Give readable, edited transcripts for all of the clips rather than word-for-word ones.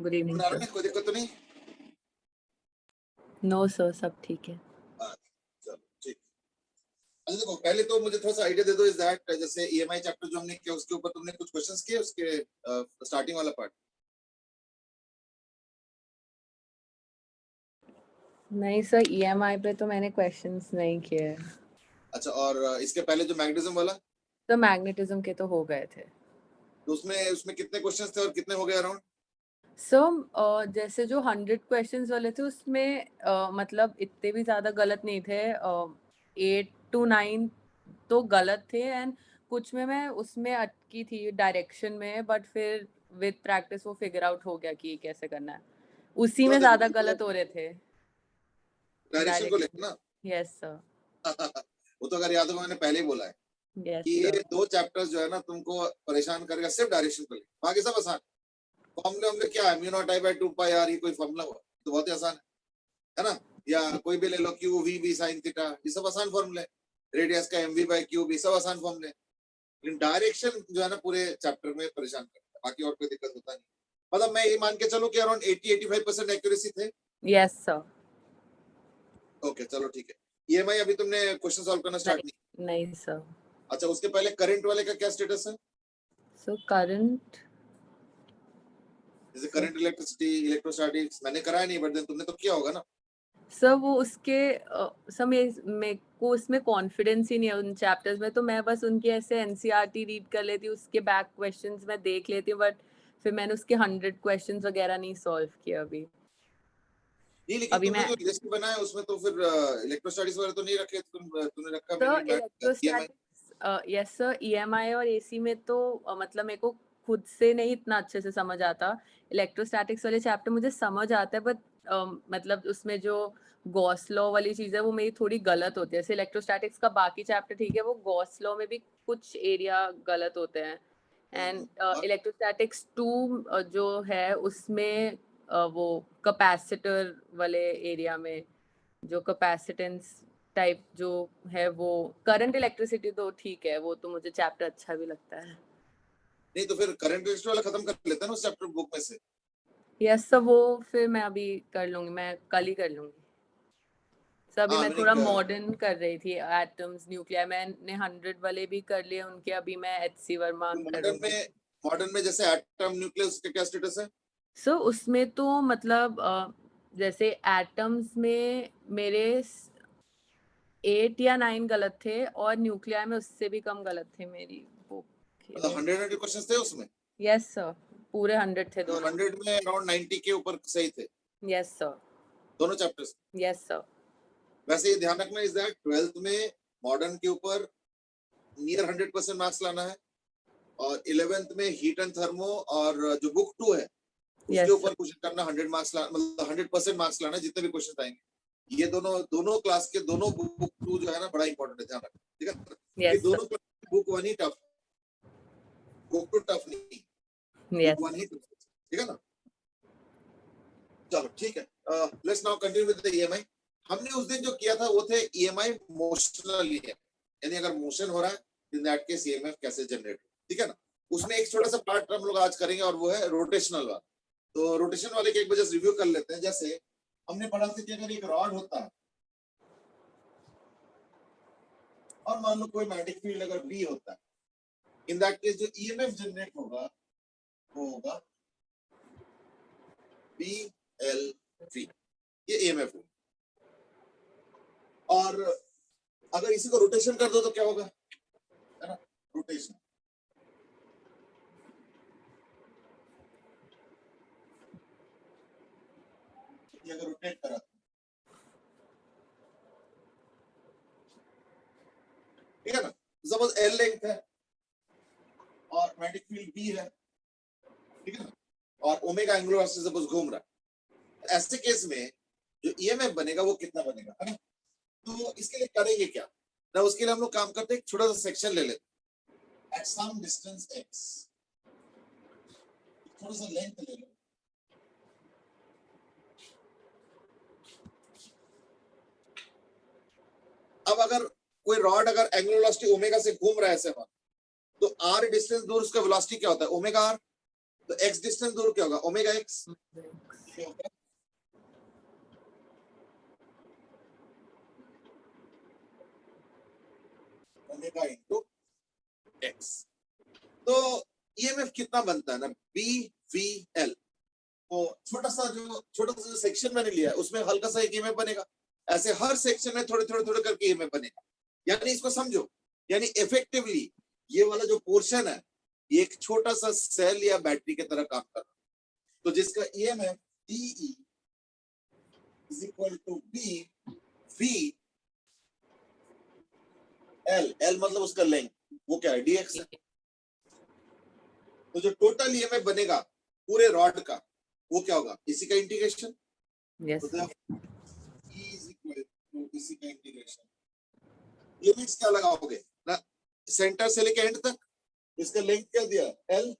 Good evening sir. कोई दिक्कत तो नहीं? नो सर, सब ठीक है। चलो ठीक। अच्छा देखो, पहले तो मुझे थोड़ा सा आइडिया दे दो इस दैट जैसे ईएमआई चैप्टर जो हमने किया उसके ऊपर तुमने कुछ क्वेश्चंस किए उसके स्टार्टिंग वाला पार्ट? नहीं सर, ईएमआई पे तो मैंने क्वेश्चंस नहीं किए। अच्छा, और इसके पहले जो मैग्नेटिज्म वाला? तो मैग्नेटिज्म के तो हो गए थे। तो उसमें कितने क्वेश्चंस थे और कितने हो गए अराउंड? सर जैसे जो 100 क्वेश्चंस वाले थे उसमें मतलब इतने भी ज़्यादा गलत नहीं थे। 8 to 9 तो गलत थे एंड कुछ में मैं उसमें अटकी थी डायरेक्शन में, बट फिर विद प्रैक्टिस वो फिगर आउट हो गया कि ये कैसे करना है। उसी में ज़्यादा गलत हो रहे थे। डायरेक्शन को लेकर डायरेक्शन। ना? Yes sir. वो तो अगर याद हो मैंने पहले ही बोला है यस कि ये सर। दो चैप्टर्स जो है ना तुमको परेशान करेगा सिर्फ डायरेक्शन को लेकर, बाकी सब आसान। फॉर्मूले हमने क्या है, mu naught I by 2 pi R, ये कोई फॉर्मूला हुआ तो बहुत ही आसान है ना? या कोई भी ले लो, Q V B sine theta, ये सब आसान फॉर्मूले। रेडियस का M V by Q B, सब आसान फॉर्मूले। लेकिन डायरेक्शन जो है ना पूरे चैप्टर में परेशान करता है, बाकी और कोई दिक्कत होता नहीं। मतलब मैं ये मान के चलूं कि अराउंड 80-85% एक्यूरेसी थे। Yes sir. ओके चलो ठीक है। ईएमआई अभी तुमने क्वेश्चन सॉल्व करना स्टार्ट नहीं? नहीं सर। अच्छा, उसके पहले करंट वाले का क्या स्टेटस है? So current. जैसे करंट इलेक्ट्रिसिटी इलेक्ट्रोस्टैटिक्स मैंने कराया नहीं, बट देन तुमने तो किया होगा ना? सर वो उसके सर मेरे को उसमें कॉन्फिडेंस ही नहीं है उन चैप्टर्स में, तो मैं बस उनकी ऐसे एनसीईआरटी रीड कर लेती हूँ, उसके बैक क्वेश्चंस मैं देख लेती हूँ, बट फिर मैंने उसके 100 क्वेश्चंस वगैरह नहीं सॉल्व किए अभी। नहीं, लेकिन अभी तुमने मैं जो लिस्ट बनाया उसमें तो फिर इलेक्ट्रोस्टैटिक्स वगैरह तो नहीं रखे, तुमने रखा sir mainly EMI. Electrostatics yes sir, EMI और एसी में तो मतलब मेरे को खुद से नहीं इतना अच्छे से समझ आता। इलेक्ट्रोस्टैटिक्स वाले चैप्टर मुझे समझ आता है, बट मतलब उसमें जो गॉस लॉ वाली चीज़ है वो मेरी थोड़ी गलत होती है। जैसे इलेक्ट्रोस्टैटिक्स का बाकी चैप्टर ठीक है, वो गॉस लॉ में भी कुछ एरिया गलत होते हैं। एंड इलेक्ट्रोस्टैटिक्स 2 जो है उसमें वो कैपेसिटर वाले एरिया में जो कैपेसिटेंस टाइप जो है वो, करंट इलेक्ट्रिसिटी तो ठीक है, वो तो मुझे चैप्टर अच्छा भी लगता है। नहीं तो फिर करंट रजिस्टर वाला खत्म कर लेते हैं ना उस चैप्टर बुक में से। यस सर, वो फिर मैं अभी कर लूंगी, मैं कल ही कर लूंगी। सर अभी हाँ मैं मैंने थोड़ा मॉडर्न कर रही थी, एटम्स न्यूक्लियर मैंने 100 वाले भी कर लिए उनके, अभी मैं एचसी वर्मा करूंगी। मॉडर्न में जैसे एटम न्यूक्लियस का क्या स्टेटस है? सो उसमें तो मतलब जैसे एटम्स में मेरे 8 या 9 गलत थे और न्यूक्लियर में उससे भी कम गलत थे मेरी बुक मतलब में। 100 क्वेश्चंस थे उसमें? यस सर, पूरे 100 थे मतलब दोनों। 100 में अराउंड 90 के ऊपर सही थे यस सर। दोनों चैप्टर्स। Yes sir. वैसे ये ध्यान रखना इज दैट 12th में मॉडर्न के ऊपर नियर 100% मार्क्स लाना है, और 11th में हीट एंड थर्मो और जो बुक 2 है उसके यस ऊपर कुछ करना, 100 मार्क्स मतलब 100% मार्क्स लाना जितने भी क्वेश्चन आएंगे। ये दोनों क्लास के दोनों बुक 2 जो है ना बड़ा इंपॉर्टेंट है, ध्यान रखना ठीक है। ये यस दोनों बुक 1 ही टफ, बुक 2 टफ नहीं, बुक 1 ही टफ, ठीक है ना? चलो ठीक है, let's now continue with the EMI. हमने उस दिन जो किया था वो थे ईएमआई मोशनल ईएमआई, यानी अगर मोशन हो रहा है इन दैट केस ईएमएफ कैसे जनरेट, ठीक है ना? उसमें एक छोटा सा पार्ट हम लोग आज करेंगे और वो है रोटेशनल वाला। तो रोटेशन वाले के एक वजह से रिव्यू कर लेते हैं। जैसे हमने पढ़ा था कि अगर एक रॉड होता है और मान लो कोई मैग्नेटिक फील्ड अगर बी होता है, इन दैट केस जो ईएमएफ जनरेट होगा वो होगा बी एल वी, ये ईएमएफ होगा। और अगर इसी को रोटेशन कर दो तो क्या होगा, है ना? रोटेशन, ये अगर रोटेट करा ठीक है ना, सपोज एल लेंथ है और मैग्नेटिक फील्ड बी है, ठीक है ना, और ओमेगा एंगुलर से सपोज घूम रहा है, ऐसे केस में जो ईएमएफ बनेगा वो कितना बनेगा, है ना? तो इसके लिए करेंगे क्या ना, उसके लिए हम लोग काम करते हैं, एक छोटा सा सेक्शन ले लेते एट सम डिस्टेंस x, थोड़ा सा लेंथ ले लो, अब अगर कोई रॉड अगर एंगुलर वेलोसिटी ओमेगा से घूम रहा है ऐसे, तो r डिस्टेंस दूर उसका वेलोसिटी क्या होता है, ओमेगा r। तो x डिस्टेंस दूर क्या होगा, omega x, omega into x। तो ईएमएफ कितना बनता है ना, BVL। तो छोटा सा जो सेक्शन मैंने लिया है उसमें हल्का सा एक ईएमएफ बनेगा, ऐसे हर सेक्शन में थोड़े थोड़े थोड़े करके ईएमएफ बनेगा। यानी इसको समझो, यानी इफेक्टिवली ये वाला जो पोर्शन है ये एक छोटा सा सेल या बैटरी की तरह काम कर रहा है। तो जिसका EMF DE is equal to BV L मतलब उसका लेंथ, वो क्या है, DX है। तो जो टोटल ईएमएफ बनेगा पूरे रॉड का वो क्या होगा, इसी का इंटीग्रेशन। यस तो E is equal to इसी का इंटीग्रेशन। लिमिट्स क्या लगाओगे ना, सेंटर से लेके एंड तक, इसका लेंथ क्या दिया, L।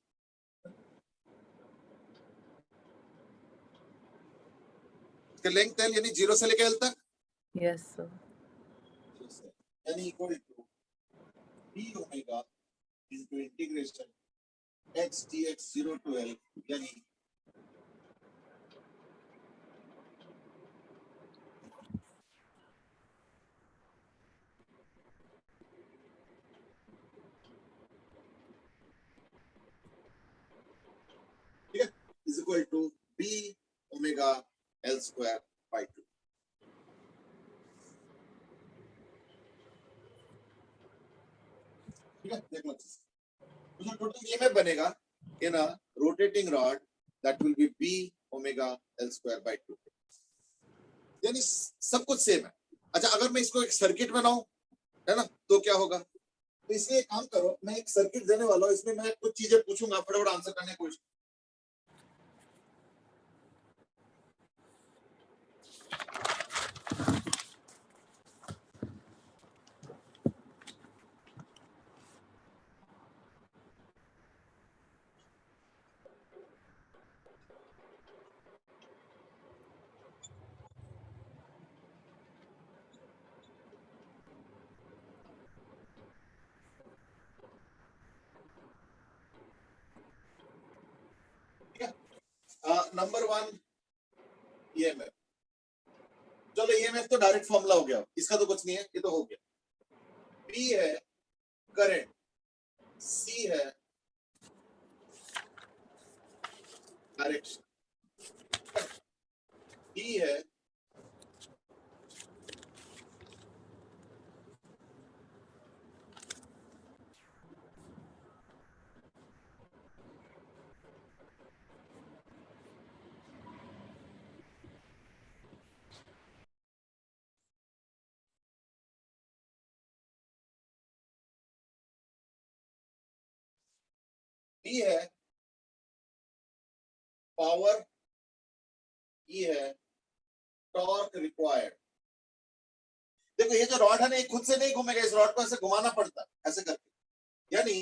इसका लेंथ L यानी 0 से लेके L तक। यस सर, यानी equal to B omega into integration x dx 0 to L, यानी ठीक है, is equal to B omega L square by 2। ठीक है, देख लो तो जो टोटल ईएमएफ बनेगा in a rotating rod that will be B omega L square by 2। यानी सब कुछ सेम है। अच्छा, अगर मैं इसको एक सर्किट बनाऊं, है ना, तो क्या होगा, तो इसलिए एक काम करो, मैं एक सर्किट देने वाला हूं, इसमें मैं कुछ चीजें पूछूंगा, फटाफट आंसर करने की कोशिश। Number 1 EMF. चलो ईएमएफ तो डायरेक्ट फॉर्मूला हो गया, इसका तो कुछ नहीं है, ये तो हो गया। P है करंट, C है डायरेक्शन, D है D है पावर, E है टॉर्क रिक्वायर्ड। देखो ये जो रॉड है ना, ये खुद से नहीं घूमेगा, इस रॉड को ऐसे घुमाना पड़ता है ऐसे करके। यानी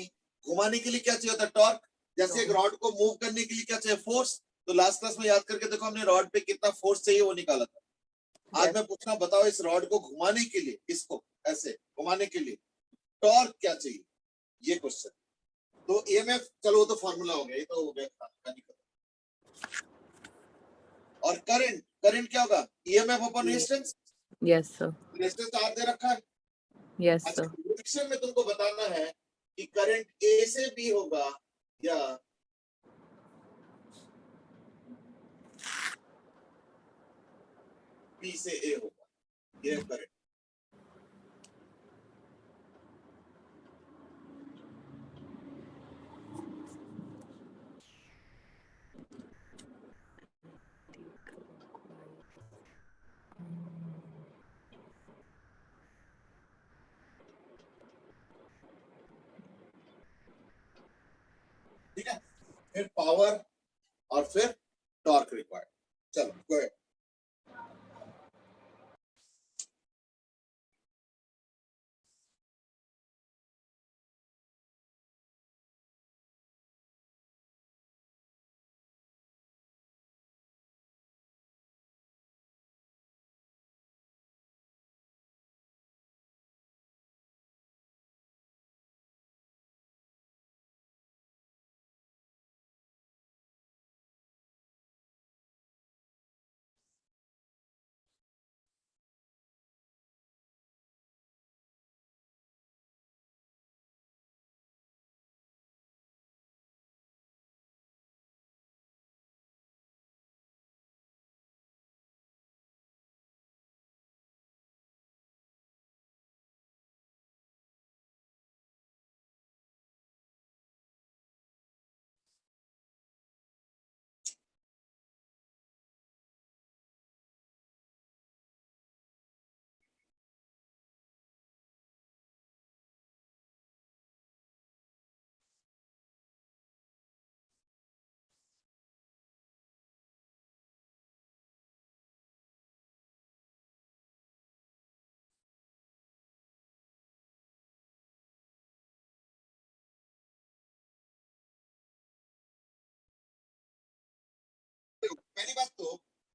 घुमाने के लिए क्या चाहिए होता है, टॉर्क। जैसे एक रॉड को मूव करने के लिए क्या चाहिए, फोर्स। तो लास्ट क्लास में याद करके देखो, हमने रॉड पे कितना फोर्स चाहिए वो निकाला था। आज मैं पूछना, बताओ इस रॉड को घुमाने के लिए, इसको ऐसे घुमाने के लिए टॉर्क क्या चाहिए, ये क्वेश्चन। तो ईएमएफ, चलो वो तो फॉर्मूला हो गया, ये तो हो गया। और करंट, करंट क्या होगा, EMF upon resistance. Yes sir, resistance R दे रखा है। यस अच्छा, सर, रिएक्शन में तुमको बताना है कि करंट ए से बी होगा या बी से ए होगा, ये करंट। ठीक है, फिर पावर और फिर टॉर्क रिक्वायर्ड। चलो गो अहेड।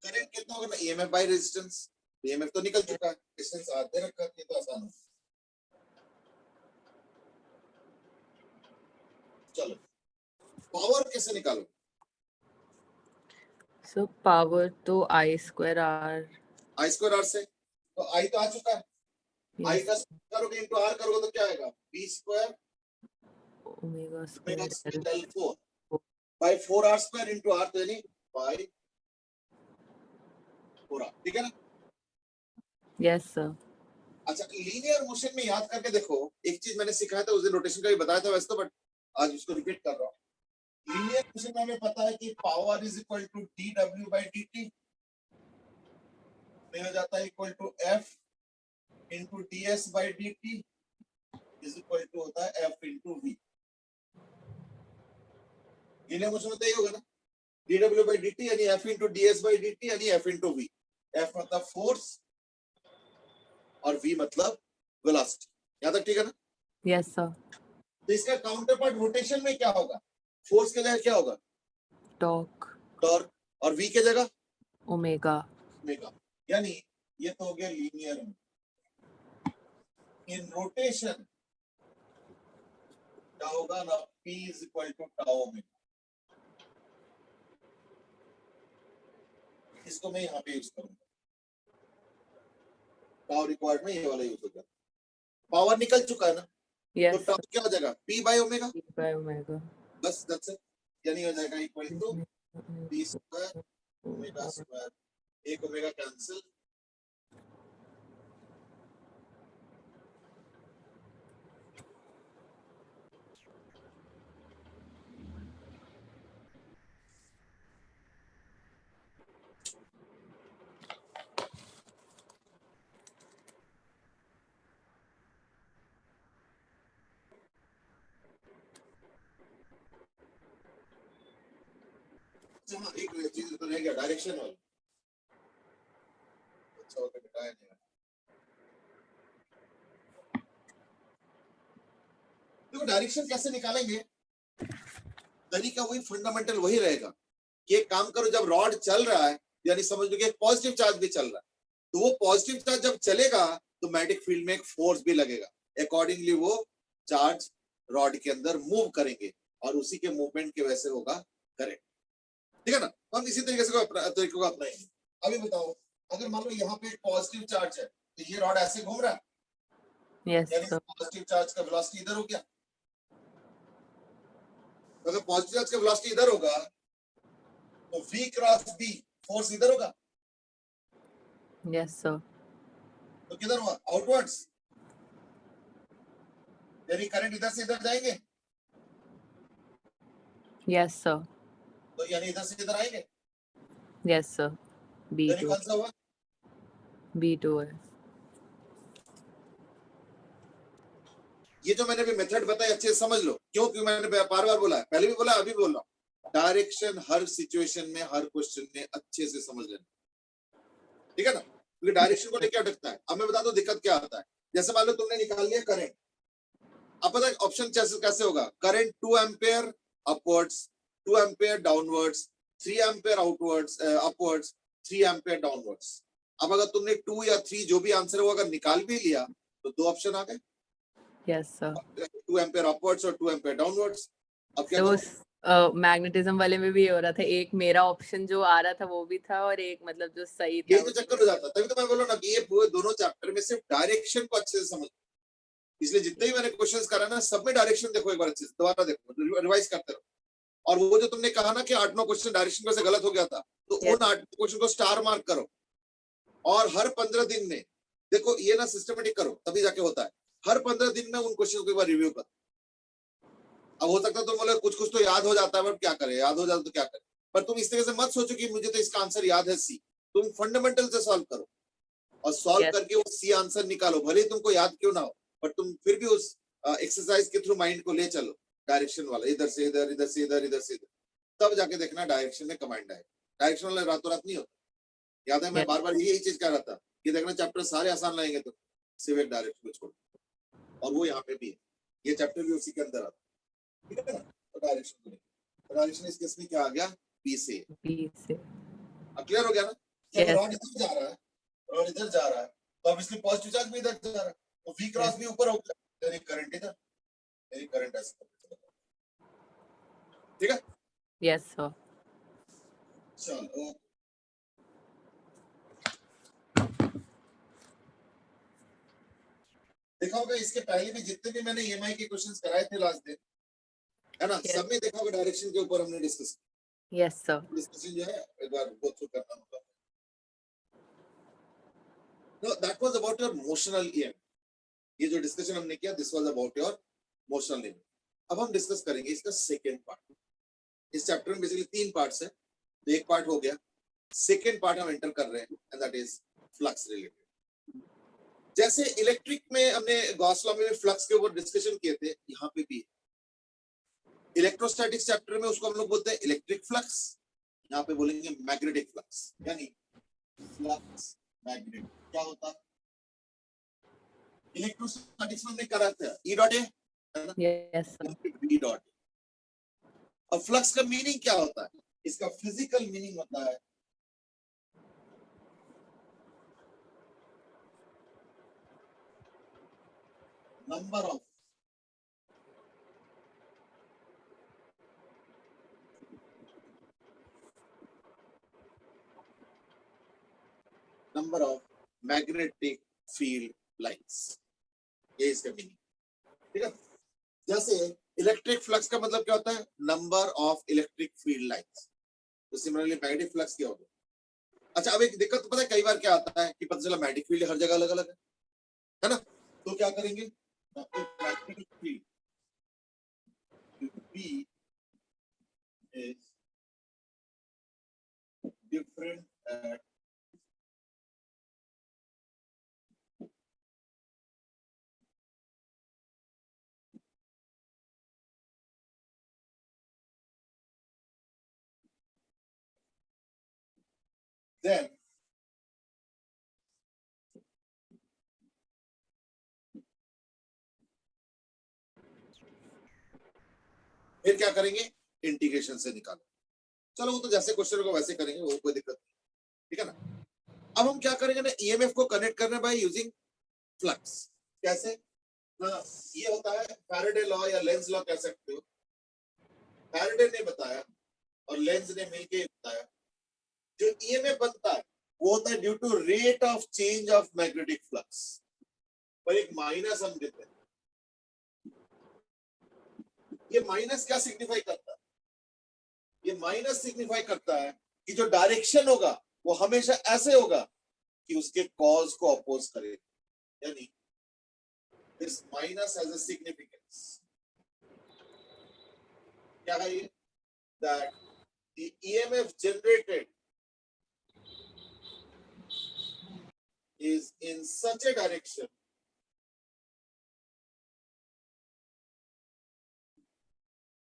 करंट कितना होगा ना, ईएमएफ बाय रेजिस्टेंस। ईएमएफ तो निकल चुका है, रेजिस्टेंस आधे रखा है, ये तो आसान है। चलो पावर कैसे निकालो? सो पावर तो I square R. I square R से, तो आई तो आ चुका है, आई का स्क्वायर करोगे इंटू आर करोगे तो क्या आएगा, B square omega square del 4 by 4 R square into R, तो यानी बाय 4 आर, ठीक है ना? Yes sir. अच्छा, लीनियर मोशन में याद करके देखो, एक चीज मैंने सिखाया था उस दिन, रोटेशन का भी बताया था वैसे तो, बट आज उसको रिपीट कर रहा हूँ। लीनियर मोशन में हमें पता है कि power is equal to dw by dt में हो जाता है equal to f into ds by dt is equal to होता है f into v। Linear motion में तो यही होगा ना, dw बाय dt यानी f into ds by dt यानी f इंटू v। f मतलब फोर्स और v मतलब वेलोसिटी। यहाँ तक ठीक है ना? Yes sir. तो इसका काउंटर पार्ट रोटेशन में क्या होगा, फोर्स के जगह क्या होगा, टॉर्क। टॉर्क, और v के जगह ओमेगा। ओमेगा। यानी ये तो हो गया लीनियर में। इन रोटेशन क्या होगा ना, p is equal to tau omega. इसको मैं यहाँ पे यूज करूंगा, पावर रिक्वायर्ड में ये वाला यूज होगा। पावर निकल चुका है ना, तो यस टॉर्क क्या हो जाएगा, p by omega, by omega. बस दैट्स इट। यानी हो जाएगा equal to p square omega square, एक ओमेगा कैंसिल, हाँ एक चीज तो रह गया, डायरेक्शन वाला। अच्छा होता बताया नहीं, देखो डायरेक्शन कैसे निकालेंगे, तरीका वही, फंडामेंटल वही रहेगा कि एक काम करो, जब रॉड चल रहा है यानी समझ लो कि एक पॉजिटिव चार्ज भी चल रहा है, तो वो पॉजिटिव चार्ज जब चलेगा तो मैग्नेटिक फील्ड में एक फोर्स भी लगेगा, अकॉर्डिंगली वो चार्ज रॉड के अंदर मूव करेंगे और उसी के मूवमेंट की वजह से होगा करंट, ठीक है ना? तो हम इसी तरीके से तरीके को अपनाएंगे। अभी बताओ, अगर मान लो यहाँ पे एक पॉजिटिव चार्ज है तो ये रॉड ऐसे घूम रहा है, यस यानी सर। पॉजिटिव चार्ज का वेलोसिटी इधर हो गया। अगर पॉजिटिव चार्ज का वेलोसिटी इधर होगा तो v क्रॉस b फोर्स इधर होगा, यस सर। तो किधर हुआ, आउटवर्ड्स, यानी करंट इधर से इधर जाएंगे, यस सर। तो यानी इधर से इधर आएंगे, यस सर। यानी B2। कौन सा हुआ, B2 है। ये जो मैंने भी मेथड बताया अच्छे से समझ लो, क्योंकि मैंने बार बार बोला है, पहले भी बोला अभी बोल रहा हूं, डायरेक्शन हर सिचुएशन में हर क्वेश्चन में अच्छे से समझ लेना, ठीक है ना? क्योंकि डायरेक्शन को लेकर अटकता है। अब मैं बता दूं दिक्कत क्या आता है, जैसे मान लो तुमने निकाल लिया करंट, अब पता है ऑप्शन कैसे होगा, current 2 ampere upwards, 2 ampere downwards, 3 ampere outwards upwards, 3 ampere downwards. अब अगर तुमने 2 या 3 जो भी आंसर हो अगर निकाल भी लिया तो दो ऑप्शन आ गए, यस सर। 2 एम्पियर अपवर्ड्स और 2 एम्पियर डाउनवर्ड्स। अब क्या तो करो, मैग्नेटिज्म वाले में भी हो रहा था, एक मेरा ऑप्शन जो आ रहा था वो भी था और एक मतलब जो सही था यही तो चक्कर हो जाता है। तभी तो मैं बोल रहा हूं ना कि ये पूरे दोनों चैप्टर में सिर्फ डायरेक्शन को अच्छे से समझ, इसलिए जितने भी मैंने क्वेश्चंस करा ना सब में डायरेक्शन देखो, एक बार अच्छे से दोबारा देखो, रिवाइज करते रहो। और वो जो तुमने कहा ना कि 8-9 क्वेश्चन डायरेक्शन से गलत हो गया था, तो Yes. उन 8 क्वेश्चन को स्टार मार्क करो और हर 15 दिन में देखो, ये ना सिस्टमेटिक करो तभी जाके होता है। हर 15 दिन में उन क्वेश्चन को एक बार रिव्यू करो। अब हो सकता है तुम बोले कुछ कुछ तो याद हो जाता है, बट क्या करें, याद हो जाता तो क्या करें, पर तुम इस तरह से मत सोचो कि मुझे तो इसका आंसर याद है सी। तुम फंडामेंटल से सॉल्व करो और सॉल्व Yes. करके वो सी आंसर निकालो, भले ही तुमको याद क्यों ना हो, पर तुम फिर भी उस एक्सरसाइज के थ्रू माइंड को ले चलो डायरेक्शन वाला, इधर से इधर, इधर से इधर, इधर से इधर, तब जाके देखना डायरेक्शन में कमांड आए। डायरेक्शन वाला रातों रात नहीं होता, याद है मैं Yes. बार बार यही चीज कह रहा था कि देखना चैप्टर सारे आसान लगेंगे तो सिर्फ एक डायरेक्शन को छोड़, और वो यहाँ पे भी है, ये चैप्टर भी उसी के अंदर आता है, ठीक है ना? तो डायरेक्शन को डायरेक्शन इस केस में क्या आ गया, बी से, B से। क्लियर हो गया ना? जब Yes. रॉड इधर जा रहा है, रॉड इधर जा रहा है, तो ऑब्वियसली पॉजिटिव चार्ज भी इधर जा रहा है, तो V क्रॉस भी ऊपर होगा, तेरी करंट इधर, तेरी करंट ऐसे ठीक है? Yes, sir. चलो देखा होगा इसके पहले भी जितने भी मैंने EMI के क्वेश्चंस कराए थे लास्ट दिन, है ना, Yes. सब में देखा होगा डायरेक्शन के ऊपर हमने डिस्कस Yes, sir. डिस्कशन जो है एक बार गो थ्रू करना होगा. No, that was about your motional EMI. ये जो डिस्कशन हमने किया this was about your motional EMI. अब हम डिस्कस करेंगे इसका सेकंड पार्ट. इस चैप्टर में बेसिकली 3 पार्ट्स है, तो एक पार्ट हो गया, सेकंड पार्ट हम एंटर कर रहे हैं and that is flux related. जैसे इलेक्ट्रिक में हमने गॉस लॉ में फ्लक्स के ऊपर डिस्कशन किए थे, यहाँ पे भी इलेक्ट्रोस्टैटिक्स चैप्टर में उसको हम लोग बोलते हैं इलेक्ट्रिक फ्लक्स, यहाँ पे बोलेंगे मैग्नेटिक फ्लक्स. यानी फ्लक्स मैग्नेट क्या होता है? इलेक्ट्रोस्टैटिक्स में हमने करा था E डॉट ए है ना, Yes, sir. B dot. अब फ्लक्स का मीनिंग क्या होता है? इसका फिजिकल मीनिंग होता है number of magnetic field lines. ये इसका मीनिंग, ठीक है? जैसे इलेक्ट्रिक फ्लक्स का मतलब क्या होता है? Number of electric field lines. तो सिमिलरली मैग्नेटिक फ्लक्स क्या होगा? अच्छा, अब एक दिक्कत पता है कई बार क्या आता है कि पता चला मैग्नेटिक फील्ड हर जगह अलग अलग है ना, तो क्या करेंगे? Magnetic field B is different at then फिर क्या करेंगे? इंटीग्रेशन से निकालो. चलो वो तो जैसे क्वेश्चन को वैसे करेंगे, वो कोई दिक्कत नहीं, ठीक है ना. अब हम क्या करेंगे ना, ईएमएफ को कनेक्ट करने बाय यूजिंग फ्लक्स. कैसे? ये होता है फैराडे लॉ या लेंज लॉ कह सकते हो. फैराडे ने बताया और लेंज ने मिलकर बताया जो ईएमएफ बनता है वो होता है due to rate of change of magnetic flux. पर एक माइनस हम देते हैं. ये माइनस क्या सिग्निफाई करता है? ये माइनस सिग्निफाई करता है कि जो डायरेक्शन होगा वो हमेशा ऐसे होगा कि उसके कॉज को अपोज करे. यानी this minus has a significance. क्या है ये? That the EMF generated is in such a direction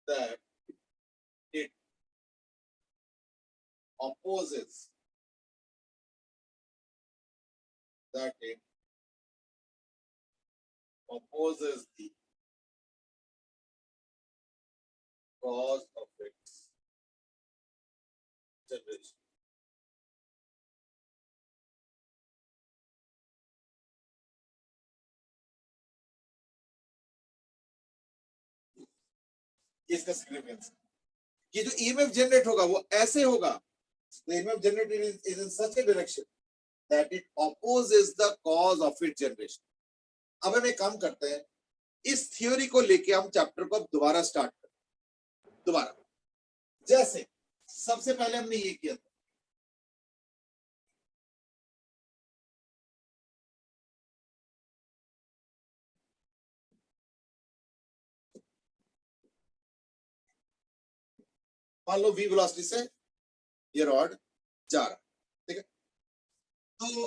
that it opposes the cause of its generation. इसका सिग्निफिकेंस ये जो ईएमएफ जनरेट होगा वो ऐसे होगा. The EMF generated is in such a direction that it opposes the cause of its generation. अब हम एक काम करते हैं, इस थ्योरी को लेके हम चैप्टर को दोबारा स्टार्ट करें. दोबारा जैसे सबसे पहले हमने ये किया था, मान लो v वेलोसिटी से ये रॉड जा रहा है, ठीक है? तो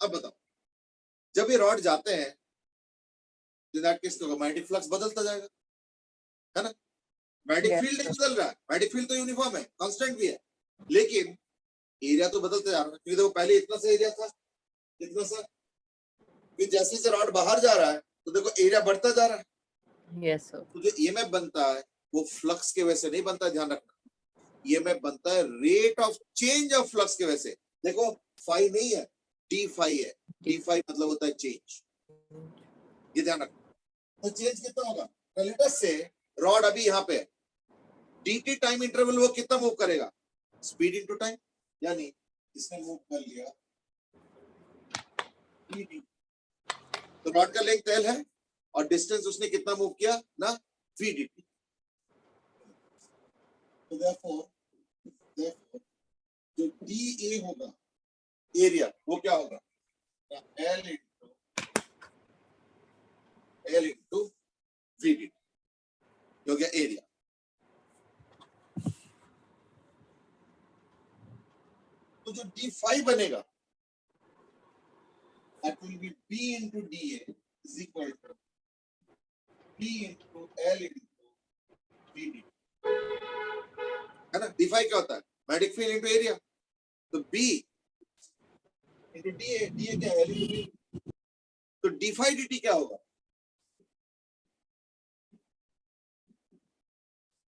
अब बताओ, जब ये रॉड जाते हैं in that case magnetic flux बदलता जाएगा, है ना. मैग्नेटिक फील्ड नहीं बदल रहा है, मैग्नेटिक फील्ड तो यूनिफॉर्म है, कांस्टेंट भी है, लेकिन एरिया तो बदलता जा रहा है. क्योंकि देखो पहले इतना सा एरिया था, इतना सा, फिर जैसे रॉड बाहर जा रहा है तो देखो एरिया बढ़ता जा रहा है. Yes, sir. तो जो ईएमएफ बनता है वो फ्लक्स के वजह से नहीं बनता, ध्यान रखना। ईएमएफ बनता है rate of change of flux के वजह से। देखो फाई नहीं है, डी फाई है। डी फाई मतलब होता है चेंज, ये ध्यान रखना। तो चेंज कितना होगा? लेटस से रॉड अभी यहाँ पे है, dt टाइम इंटरवल वो कितना मूव करेगा? स्पीड इनटू टाइम, यानी इसने मूव कर लिया dt, तो रॉड का लेंथ l है और डिस्टेंस उसने कितना मूव किया ना, v dt। तो therefore जो dA होगा एरिया, वो क्या होगा? L इंटू v dt हो गया एरिया। तो जो d5 बनेगा that will be B into dA is equal to B into L into V dt, है ना। d5 क्या होता है? Magnetic field into area. तो B into dA, dA क्या है? L into V। तो d5 dt क्या होगा?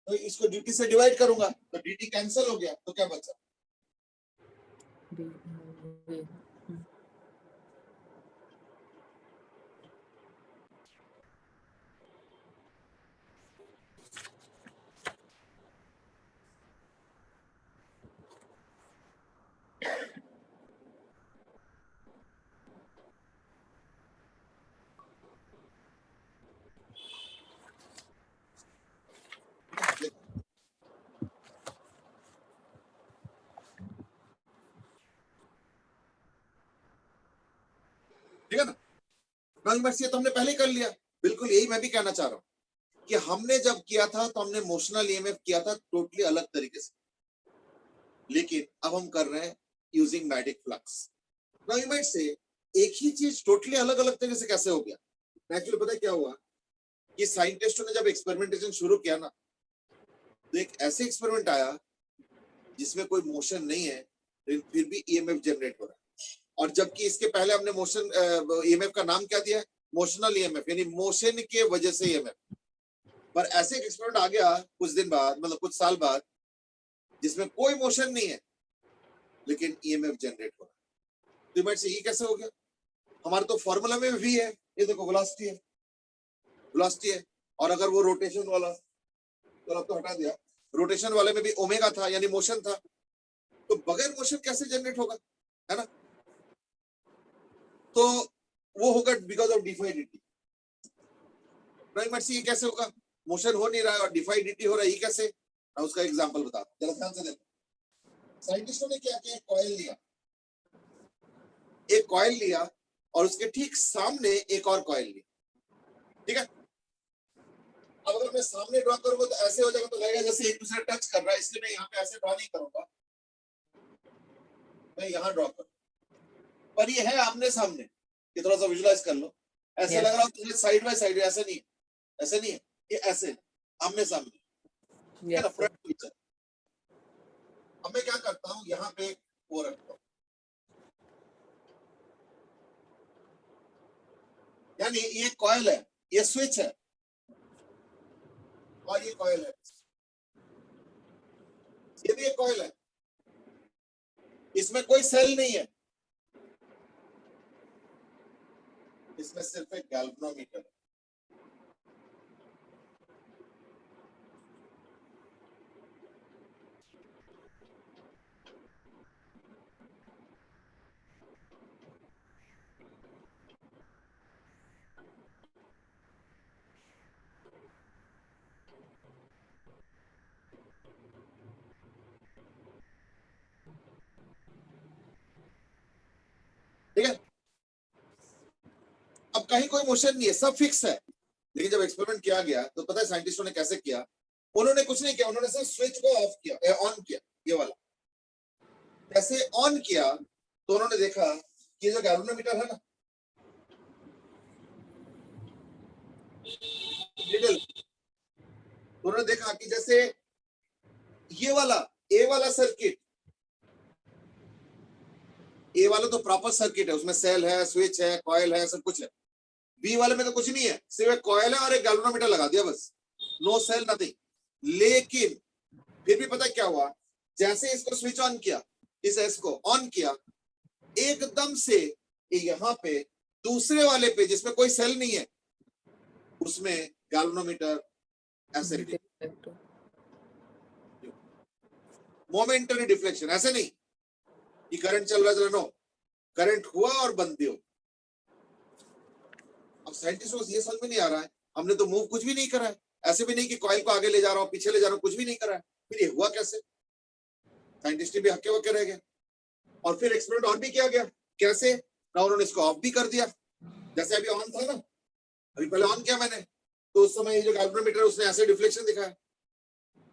तो इसको dt से डिवाइड करूंगा तो dt कैंसिल हो गया, तो क्या बचा? ठीक है ना। ट्रांसवर्स ये तो हमने पहले कर लिया। बिल्कुल यही मैं भी कहना चाह रहा हूं कि हमने जब किया था तो हमने मोशनल ईएमएफ किया था टोटली अलग तरीके से, लेकिन अब हम कर रहे हैं यूजिंग मैग्नेटिक फ्लक्स। ट्रांसवर्स से एक ही चीज टोटली अलग अलग तरीके से कैसे हो गया? एक्चुअली पता है क्या हुआ कि साइंटिस्टों ने जब एक्सपेरिमेंटेशन शुरू किया ना, तो एक ऐसे एक्सपेरिमेंट आया जिसमें कोई मोशन नहीं है लेकिन फिर भी ईएमएफ जनरेट हो रहा है। और जबकि इसके पहले हमने मोशन ईएमएफ का नाम क्या दिया? मोशनल ईएमएफ, यानी मोशन के वजह से ईएमएफ। पर ऐसे एक एक्सपेरिमेंट आ गया कुछ दिन बाद, मतलब कुछ साल बाद, जिसमें कोई मोशन नहीं है लेकिन ईएमएफ जनरेट हो रहा है। तो ये कैसे हो गया? हमारे तो फॉर्मूला में भी है, ये देखो वेलोसिटी है, वेलोसिटी है। और अगर वो रोटेशन वाला, तो अब तो हटा दिया, रोटेशन वाले में भी ओमेगा था यानी मोशन था, तो बगैर मोशन कैसे जनरेट होगा, है ना। तो वो होगा बिकॉज ऑफ डिफाई dt। ये कैसे होगा? मोशन हो नहीं रहा है और डिफाई dt हो रहा है, ये कैसे? मैं उसका एग्जांपल बता दूं, जरा ध्यान से देखो। साइंटिस्टों ने क्या किया? एक कॉइल लिया और उसके ठीक सामने एक और कॉइल लिया, ठीक है। अब अगर मैं सामने ड्रॉ करूंगा तो ऐसे हो जाएगा, तो लगेगा जैसे एक दूसरे टच कर रहा है, इसलिए मैं यहाँ पे ऐसे ड्रॉ नहीं करूंगा, मैं यहाँ ड्रॉ करूंगा। पर ये है आमने सामने, ये थोड़ा सा विजुलाइज कर लो। ऐसे लग रहा है साइड बाय साइड, ऐसे नहीं है, ऐसे नहीं है, ये ऐसे आमने सामने, है ना, फ्रंट पीछे। अब मैं क्या करता हूँ, यहाँ पे वो रखता हूँ, यानी ये कॉइल है, ये स्विच है और ये कॉइल है, ये भी एक कॉइल है। इसमें कोई सेल नहीं है, इसमें सिर्फ एक गैल्वेनोमीटर है। ठीक है, अब कहीं कोई मोशन नहीं है, सब फिक्स है। लेकिन जब एक्सपेरिमेंट किया गया तो पता है साइंटिस्टों ने कैसे किया? उन्होंने कुछ नहीं किया, उन्होंने सिर्फ स्विच को ऑफ किया, ऑन किया, ये वाला कैसे ऑन किया, तो उन्होंने देखा कि जो गैल्वेनोमीटर है ना, तो उन्होंने देखा कि जैसे ये वाला ए वाला सर्किट, ए वाला तो प्रॉपर सर्किट है, उसमें सेल है, स्विच है, कॉइल है, सब कुछ है। बी वाले में तो कुछ नहीं है, सिर्फ एक कॉइल है और एक गैल्वेनोमीटर लगा दिया बस, नो सेल नथिंग। लेकिन फिर भी पता क्या हुआ, जैसे इसको स्विच ऑन किया, इस एस को ऑन किया, एकदम से यहाँ पे दूसरे वाले पे जिसमें कोई सेल नहीं है उसमें गैल्वेनोमीटर ऐसे रीडिंग, मोमेंटरी डिफ्लेक्शन, ऐसे नहीं कि करंट चल रहा है, नो, करंट हुआ और बंद भी हो। अब साइंटिस्ट को ये समझ में नहीं आ रहा है, हमने तो मूव कुछ भी नहीं करा है, ऐसे भी नहीं कि कॉइल को आगे ले जा रहा हूं पीछे ले जा रहा हूं, कुछ भी नहीं करा है, फिर ये हुआ कैसे? साइंटिस्ट भी हक्के वक्के रह गए। और फिर एक्सपेरिमेंट और भी किया गया, कैसे ना, उन्होंने इसको ऑफ भी कर दिया, जैसे अभी ऑन था ना, अभी पहले ऑन किया मैंने, तो उस समय ये जो गैल्वेनोमीटर उसने ऐसे डिफ्लेक्शन दिखाया,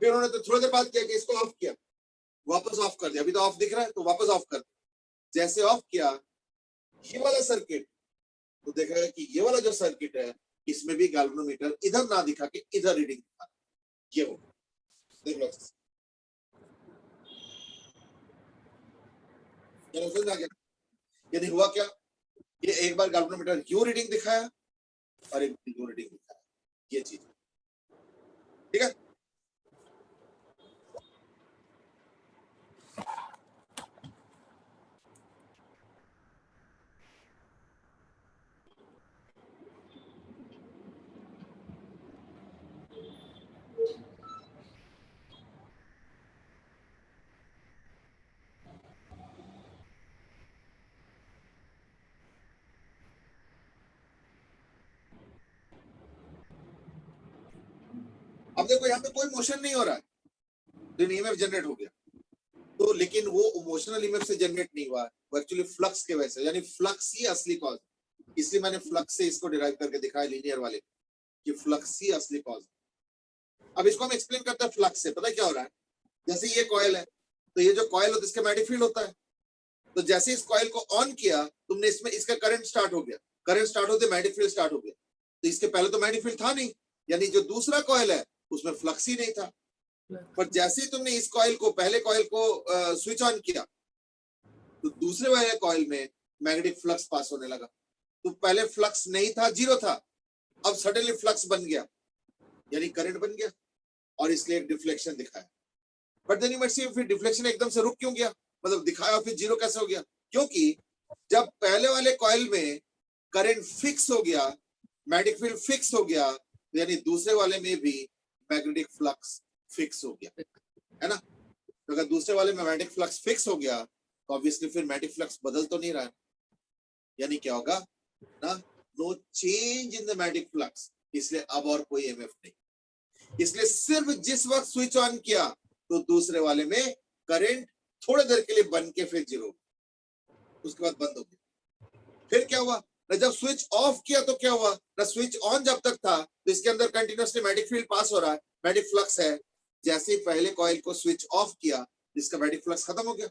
फिर उन्होंने तो थोड़ी देर बाद किया कि इसको ऑफ किया, वापस ऑफ कर दिया, अभी तो ऑफ दिख रहा है तो वापस ऑफ कर दिया। जैसे ऑफ किया ये वाला सर्किट, तो देखा कि ये वाला जो सर्किट है इसमें भी गैल्वेनोमीटर इधर ना दिखा के इधर रीडिंग दिखा, ये हो, देख लो समझ आ गया। यदि हुआ क्या, ये एक बार गैल्वेनोमीटर यू रीडिंग दिखाया और एक यू रीडिंग दिखाया, ये चीज, ठीक है। अब देखो यहाँ पे कोई मोशन नहीं हो रहा है, तो ईएमएफ जनरेट हो गया, तो लेकिन वो इमोशनल ईएमएफ से जनरेट नहीं हुआ, वो एक्चुअली फ्लक्स के वजह से, यानी फ्लक्स ही असली कॉज, इसलिए मैंने फ्लक्स से इसको डिराइव करके दिखाया लीनियर वाले कि फ्लक्स ही असली कॉज। अब इसको हम एक्सप्लेन करते हैं फ्लक्स से, पता है क्या हो रहा है, जैसे ये कॉइल है, तो ये जो कॉइल होता है इसका मैग्नेटिक फील्ड होता है, तो जैसे इस कॉइल को ऑन किया तुमने, इसमें इसका करंट स्टार्ट हो गया, करंट स्टार्ट होते मैग्नेटिक फील्ड स्टार्ट हो गया, तो इसके पहले तो मैग्नेटिक फील्ड था नहीं, यानी जो दूसरा कॉइल है उसमें फ्लक्स ही नहीं था। पर जैसे ही तुमने इस कॉइल को, पहले कॉइल को स्विच ऑन किया, तो दूसरे वाले कॉइल में मैग्नेटिक फ्लक्स पास होने लगा, तो पहले फ्लक्स नहीं था, जीरो था, अब सडनली फ्लक्स बन गया, यानी करंट बन गया, और इसलिए एक डिफ्लेक्शन दिखाया। But then you might see, फिर डिफ्लेक्शन एकदम से रुक क्यों गया, मतलब दिखाया फिर जीरो कैसे हो गया, क्योंकि जब पहले वाले कॉइल में करंट फिक्स हो गया, मैग्नेटिक फील्ड फिक्स हो गया, यानी दूसरे वाले में भी मैग्नेटिक फ्लक्स फिक्स हो गया, है ना। तो अगर दूसरे वाले में मैग्नेटिक फ्लक्स फिक्स हो गया तो ऑब्वियसली फिर मैग्नेटिक फ्लक्स बदल तो नहीं रहा है, यानी क्या होगा ना, no change in the magnetic flux, इसलिए अब और कोई ईएमएफ नहीं, इसलिए सिर्फ जिस वक्त स्विच ऑन किया तो दूसरे वाले में करंट थोड़ी देर के लिए बन के फिर जीरो, उसके बाद बंद हो गया। फिर क्या हुआ ना, जब स्विच ऑफ किया तो क्या हुआ ना, स्विच ऑन जब तक था तो इसके अंदर कंटिन्यूअसली मैग्नेटिक फील्ड पास हो रहा है, मैग्नेटिक फ्लक्स है, जैसे ही पहले कॉइल को स्विच ऑफ किया इसका मैग्नेटिक फ्लक्स खत्म हो गया।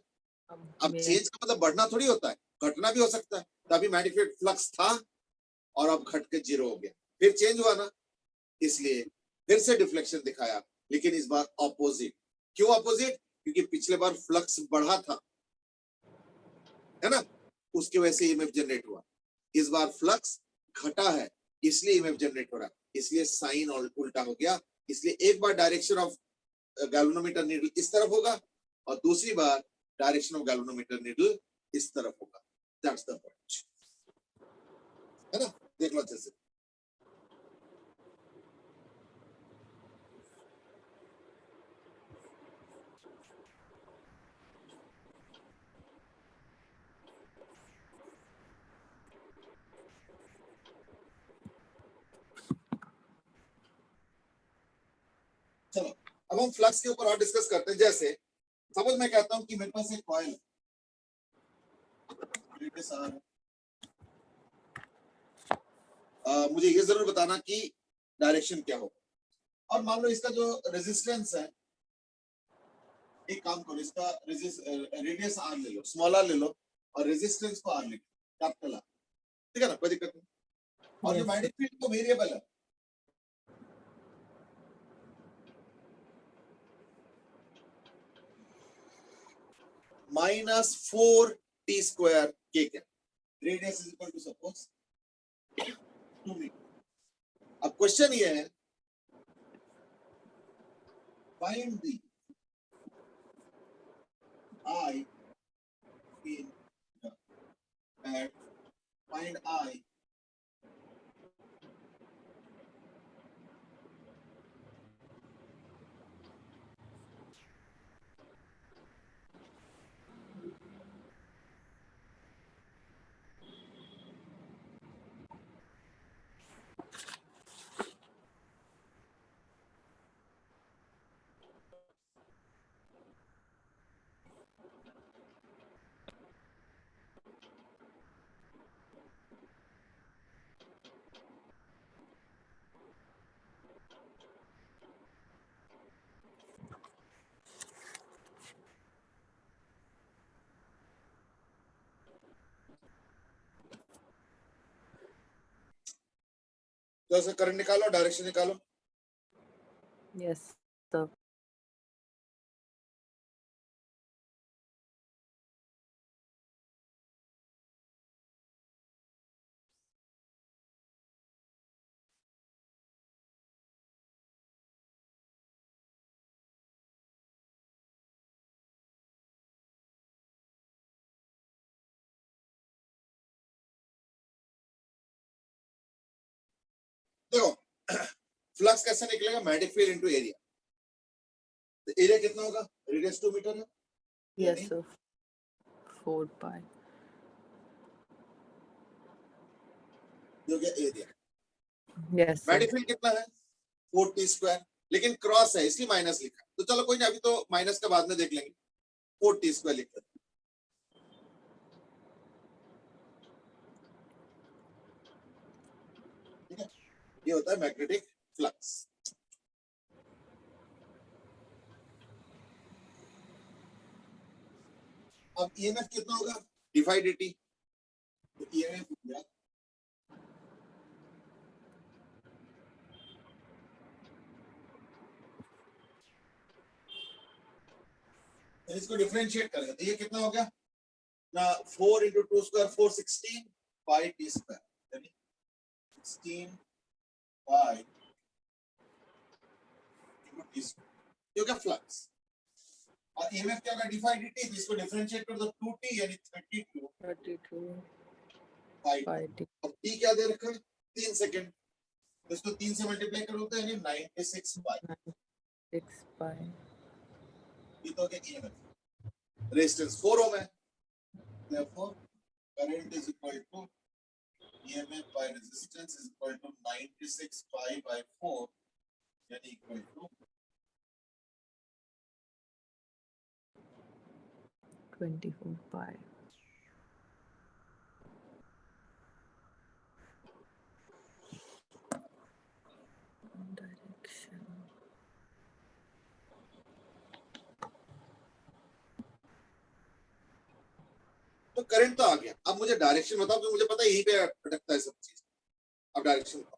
अब चेंज का मतलब बढ़ना थोड़ी होता है, घटना भी हो सकता है, तभी मैग्नेटिक फ्लक्स था और अब घट के जीरो हो गया, फिर चेंज हुआ ना, इसलिए फिर से डिफ्लेक्शन दिखाया, लेकिन इस बार ऑपोजिट। क्यों ऑपोजिट, क्योंकि पिछले बार फ्लक्स बढ़ा था, है ना, उसकी वजह से ईएमएफ जनरेट हुआ, इस बार फ्लक्स घटा है इसलिए ईएमएफ जनरेट हो रहा है, इसलिए साइन उल्टा हो गया, इसलिए एक बार डायरेक्शन ऑफ गैल्वेनोमीटर नीडल इस तरफ होगा और दूसरी बार डायरेक्शन ऑफ गैल्वेनोमीटर नीडल इस तरफ होगा, दैट्स द पॉइंट, है ना। देख लो अच्छे से, चलो अब हम फ्लक्स के ऊपर और डिस्कस करते हैं। जैसे सपोज मैं कहता हूं कि मेरे पास एक कॉइल है, मुझे ये जरूर बताना कि डायरेक्शन क्या हो, और मान लो इसका जो रेजिस्टेंस है, एक काम करो, इसका रेडियस आर ले लो, स्मॉल आर ले लो, और रेजिस्टेंस को आर लिखो, कैपिटल आर, ठीक है ना, कोई दिक्कत नहीं। और जो मैग्नेटिक फील्ड तो वेरिएबल है, -4t² k क्या, radius is equal to suppose 2 metre. अब क्वेश्चन ये है find the I in the pad, find I तो ऐसे करंट निकालो, डायरेक्शन निकालो। Yes, sir. देखो फ्लक्स कैसे निकलेगा, मैग्नेटिक फील्ड इनटू एरिया। तो एरिया कितना होगा, रेडियस 2 मीटर है। Yes, sir. 4 pi. जो कि area. Yes, sir. Magnetic field कितना है 4t स्क्वायर, लेकिन क्रॉस है इसलिए माइनस लिखा। तो चलो कोई नहीं, अभी तो माइनस के बाद में देख लेंगे। 4t स्क्वायर लिखते हैं। ठीक है, ये होता है मैग्नेटिक फ्लक्स। अब ईएमएफ कितना होगा, डिवाइड dt। तो ईएमएफ हो गया इसको डिफरेंशिएट करेंगे तो ये कितना हो गया ना, 4 into 2 square 4, 16 pi T square, यानी 16 पाई इंटू टी स्क्वायर, ये हो गया फ्लक्स। और ईएमएफ क्या होगा, डिवाइड dt। तो इसको डिफरेंशिएट कर दो 2t यानी 32 पाई टी। और t क्या दे रखा है 3 सेकंड, तो इसको 3 से मल्टीप्लाई करो तो यानी 96 पाई। 6 pi. ये तो हो गया ईएमएफ। रेजिस्टेंस 4 ओम है, therefore current is equal to EMF by resistance is equal to 96 pi by 4, यानी equal to 24 pi. Direction. तो करंट तो आ गया। अब मुझे डायरेक्शन बताओ, क्योंकि मुझे पता है यहीं पे अटकता है सब चीज। अब डायरेक्शन बताओ।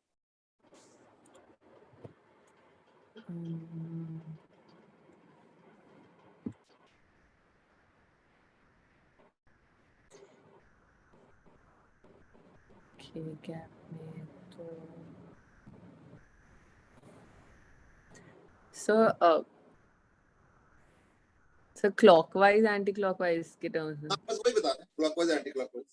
गैप में तो सर क्लॉकवाइज एंटी क्लॉकवाइज के टर्म्स में। बस वही बता रहे हैं, क्लॉकवाइज एंटी क्लॉकवाइज।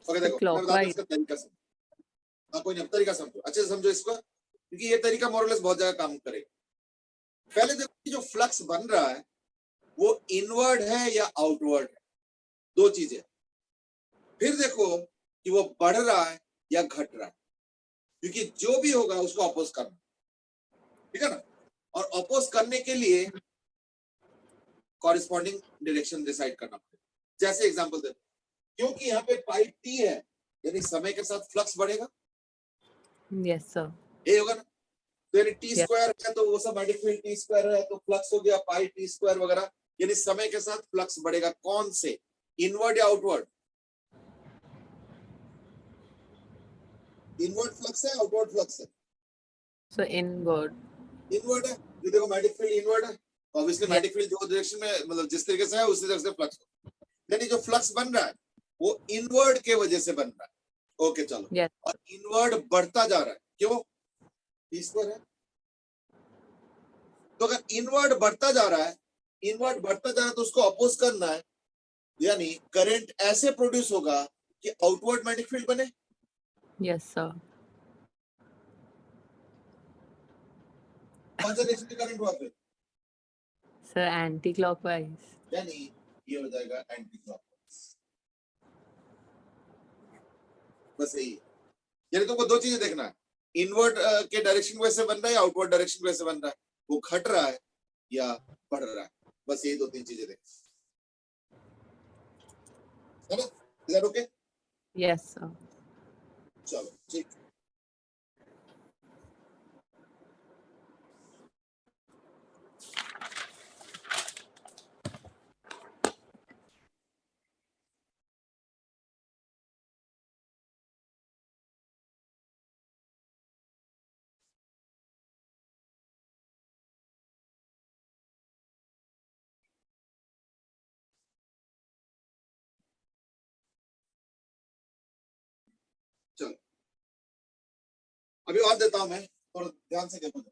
ओके देखो मैं बताता हूं इसका तरीका समझो। कोई नहीं, तरीका समझो, अच्छे से समझो इसको, क्योंकि ये तरीका मोरलेस बहुत जगह काम करेगा। पहले देखो जो फ्लक्स बन रहा है वो इनवर्ड है या आउटवर्ड है, दो चीजें। फिर देखो कि वो बढ़ रहा है या घट रहा है, क्योंकि जो भी होगा उसको अपोज करना, ठीक है ना। और अपोज करने के लिए कॉरेस्पॉन्डिंग डायरेक्शन डिसाइड करना पड़ेगा। जैसे एग्जांपल दे, क्योंकि यहाँ पे पाई टी है यानी समय के साथ फ्लक्स बढ़ेगा। यस सर, ये होगा ना। तो यानी टी स्क्वायर है तो वो सब मैग्नेटिक फील्ड टी स्क्वायर है, तो फ्लक्स हो गया पाई टी स्क्वायर वगैरह, यानी समय के साथ फ्लक्स बढ़ेगा। कौन से, इनवर्ड या आउटवर्ड? इनवर्ड फ्लक्स है, आउटवर्ड फ्लक्स है? सो इनवर्ड। इनवर्ड है, ये देखो मैग्नेटिक फील्ड इनवर्ड है, ऑब्वियसली मैग्नेटिक फील्ड जो डायरेक्शन में मतलब जिस तरीके से है उसी तरह से फ्लक्स, यानी जो फ्लक्स बन रहा है वो इनवर्ड के वजह से बन रहा है। ओके चलो, और इनवर्ड बढ़ता जा रहा है, क्यों? टी स्क्वायर है, तो अगर इनवर्ड बढ़ता जा रहा है, इनवर्ड बढ़ता जा रहा है तो उसको अपोज करना है, यानी करंट ऐसे प्रोड्यूस होगा कि आउटवर्ड मैग्नेटिक फील्ड बने। Yes sir. कौन सा डायरेक्शन में करंट हुआ फिर? Sir anti clockwise. यानी ये हो जाएगा एंटी क्लॉकवाइज। बस यही है। यानी तुमको दो चीजें देखना है, इनवर्ड के डायरेक्शन वैसे बन रहा है या आउटवर्ड डायरेक्शन वैसे बन रहा है, वो घट रहा है या बढ़ रहा है, बस यही दो तीन चीजें देख, है ना? Is that okay? Yes sir. चलो ठीक। चलो अभी और देता हूं मैं, थोड़ा ध्यान से देखो।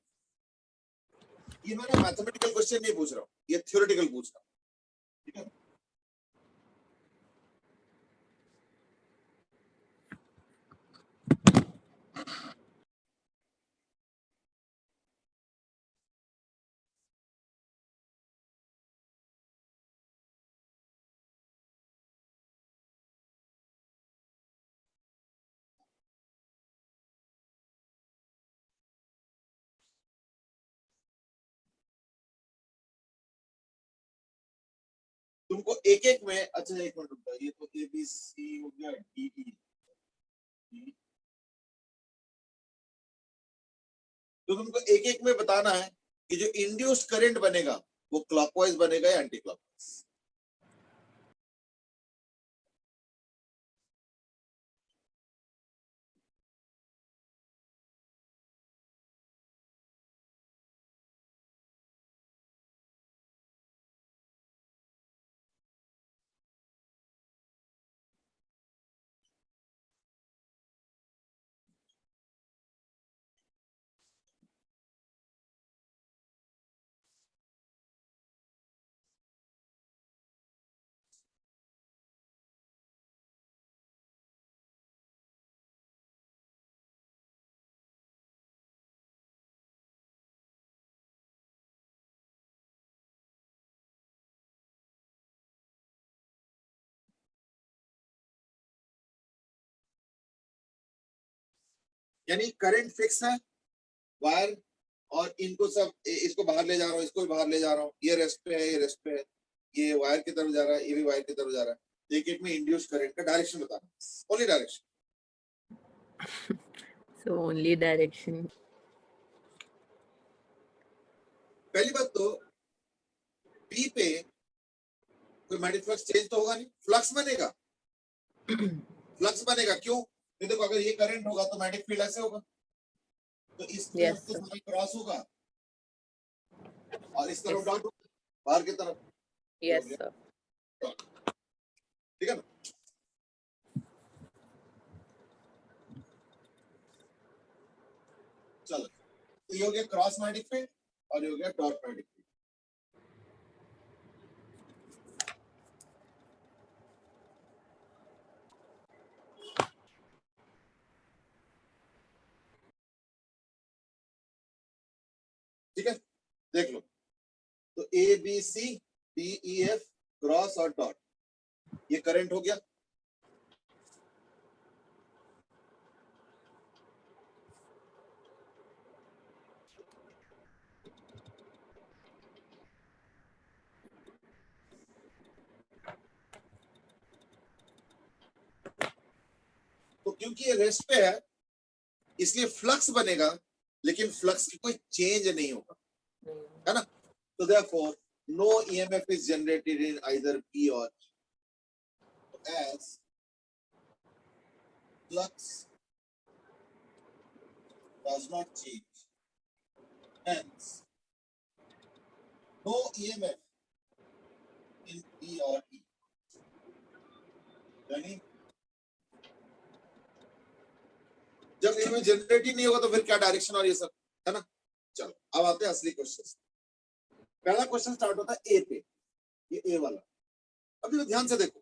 ये मैं ना मैथमेटिकल क्वेश्चन नहीं पूछ रहा हूँ, ये थ्योरेटिकल पूछ रहा हूँ, ठीक है? तुमको एक एक में, अच्छा एक मिनट रुको, ये तो ए बी सी हो गया, डी ई, तो तुमको एक एक में बताना है कि जो इंड्यूस्ड करंट बनेगा वो क्लॉकवाइज बनेगा या एंटी क्लॉकवाइज। यानी करंट फिक्स है, वायर, और इनको सब, इसको बाहर ले जा रहा हूँ, इसको भी बाहर ले जा रहा हूँ, ये रेस्ट पे है, ये रेस्ट पे है, ये वायर की तरफ जा रहा है, ये भी वायर की तरफ जा रहा है। एक एक में इंड्यूस करंट का डायरेक्शन बताना, only direction. So only direction. पहली बात तो पी पे कोई मैग्नेटिक फ्लक्स चेंज तो होगा नहीं, फ्लक्स बनेगा, फ्लक्स बनेगा, क्यों? तो देखो अगर ये करंट होगा तो मैग्नेटिक फील्ड ऐसे होगा, तो इस तरफ यस तो सर। सारा क्रॉस होगा और इस तरफ यस। डॉट होगा, बाहर की तरफ, ये हो यस गया सर। डॉट, ठीक है ना? चलो, तो ये हो गया क्रॉस मैग्नेटिक फील्ड और ये हो गया डॉट मैग्नेटिक फील्ड। ठीक है, देख लो, तो A B C D E F cross और डॉट, ये करंट हो गया। तो क्योंकि ये रेस्ट पे है इसलिए फ्लक्स बनेगा, लेकिन फ्लक्स की कोई चेंज नहीं होगा, है ना? तो therefore no EMF is generated in either P और as flux does not change, hence no EMF in P or E, यानी जब इनमें जनरेट ही नहीं होगा तो फिर क्या डायरेक्शन और ये सब, है ना? चलो अब आते हैं असली क्वेश्चन। पहला क्वेश्चन स्टार्ट होता है ए पे, ये ए वाला। अभी तो ध्यान से देखो,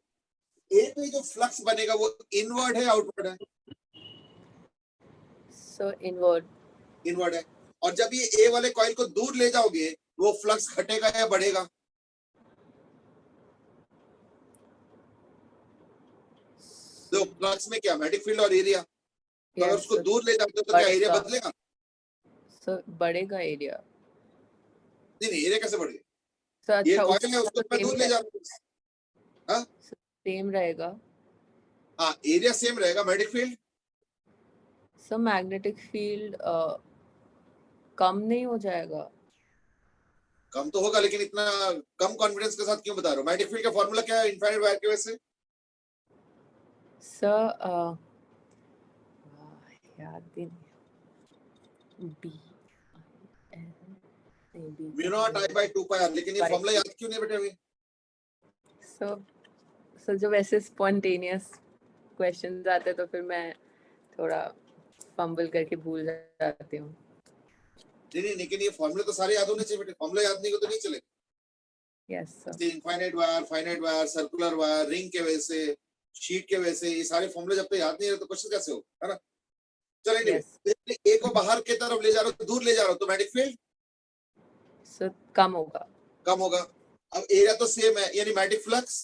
ए पे जो फ्लक्स बनेगा वो इनवर्ड है आउटवर्ड है? So inward. इनवर्ड है। और जब ये ए वाले कॉइल को दूर ले जाओगे वो फ्लक्स घटेगा या बढ़ेगा? तो फ्लक्स में क्या मैग्नेटिक फील्ड और एरिया, तो अगर Yes. उसको So, दूर ले जाते हो तो क्या एरिया बढ़ेगा। बदलेगा? so बढ़ेगा एरिया। नहीं नहीं, एरिया कैसे बढ़ेगा? So ये अच्छा कॉइल है उसको मैं दूर ले जा रहा हूँ। हाँ सेम रहेगा। हाँ, एरिया सेम रहेगा, magnetic field So magnetic field कम नहीं हो जाएगा? कम तो होगा, लेकिन इतना कम कॉन्फिडेंस के साथ क्यों बता रहे हो? मैग्नेटिक फील्ड का फॉर्मूला क्या है इनफाइनाइट वायर की वजह से? सर याद ही नहीं। B mu naught I by 2 pi R, लेकिन ये फॉर्मूला याद क्यों नहीं बेटे अभी? सर जो वैसे स्पॉन्टेनियस क्वेश्चंस आते तो फिर मैं थोड़ा फंबल करके भूल जाती हूँ। नहीं, लेकिन ये फॉर्मूले तो सारे याद होने चाहिए बेटे, फॉर्मूला याद नहीं हो तो नहीं चलेगा। Yes sir. Infinite wire, finite wire, circular wire, ring के वजह से, शीट के वजह से, ये सारे फॉर्मूले जब तक याद नहीं रहे तो क्वेश्चन कैसे हो, है ना? चलेंगे ए को बाहर की तरफ ले जा रहा हो, दूर ले जा रहा हो, तो मैग्नेटिक फील्ड सर कम होगा। कम होगा। अब एरिया तो सेम है, यानी मैग्नेटिक फ्लक्स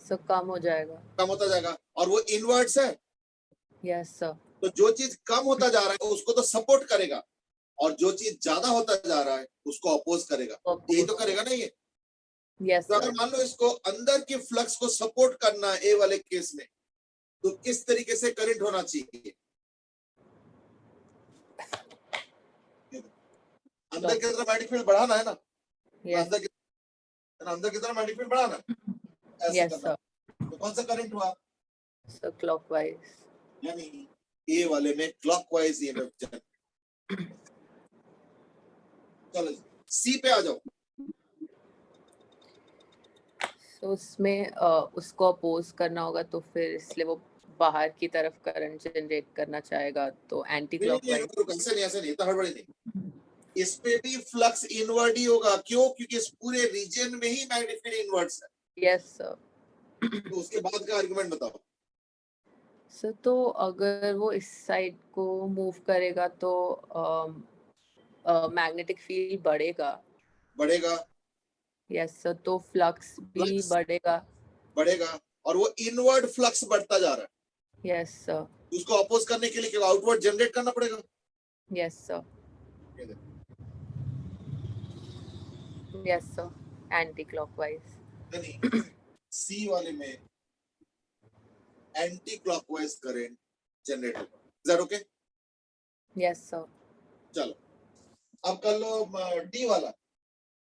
सर कम हो जाएगा। कम होता जाएगा, और वो इनवर्ड्स है। Yes sir. तो जो चीज कम होता जा रहा है उसको तो सपोर्ट करेगा, और जो चीज ज्यादा होता जा रहा है उसको अपोज करेगा। यही तो करेगा ना ये? यस तो अगर मान लो इसको अंदर के फ्लक्स को सपोर्ट करना है ए वाले केस में, तो किस तरीके से करंट होना चाहिए? अंदर की तरफ मैग्नेटिक फील्ड बढ़ाना है ना? अंदर की तरफ मैग्नेटिक फील्ड बढ़ाना है, ऐसे करना। तो कौन सा करंट हुआ? सर क्लॉकवाइज, यानी ए वाले में क्लॉकवाइज ईएमएफ। चलो सी पे आ जाओ। तो उसमें उसको अपोज करना होगा, तो फिर इसलिए वो बाहर की तरफ करंट जनरेट करना चाहेगा, तो एंटी क्लॉकवाइज। ऐसे नहीं, तो हड़बड़ी नहीं। इस पे भी फ्लक्स इनवर्ड ही होगा, क्यों? क्योंकि इस पूरे रीजन में ही मैग्नेटिक फील्ड इनवर्ड्स है। Yes sir. तो उसके बाद का आर्गुमेंट बताओ। सर तो अगर वो इस साइड को मूव करेगा तो मैग्नेटिक फील्ड बढ़ेगा। बढ़ेगा। यस सर, तो फ्लक्स भी बढ़ेगा। बढ़ेगा, और वो इनवर्ड फ्लक्स बढ़ता जा रहा है। Yes sir. उसको अपोज करने के लिए आउटवर्ड जनरेट करना पड़ेगा। Yes sir. Yes sir, anti clockwise. नहीं, सी वाले में एंटी क्लॉकवाइज करंट जनरेट होगा। Is that okay? Yes sir. चलो अब कर लो डी वाला।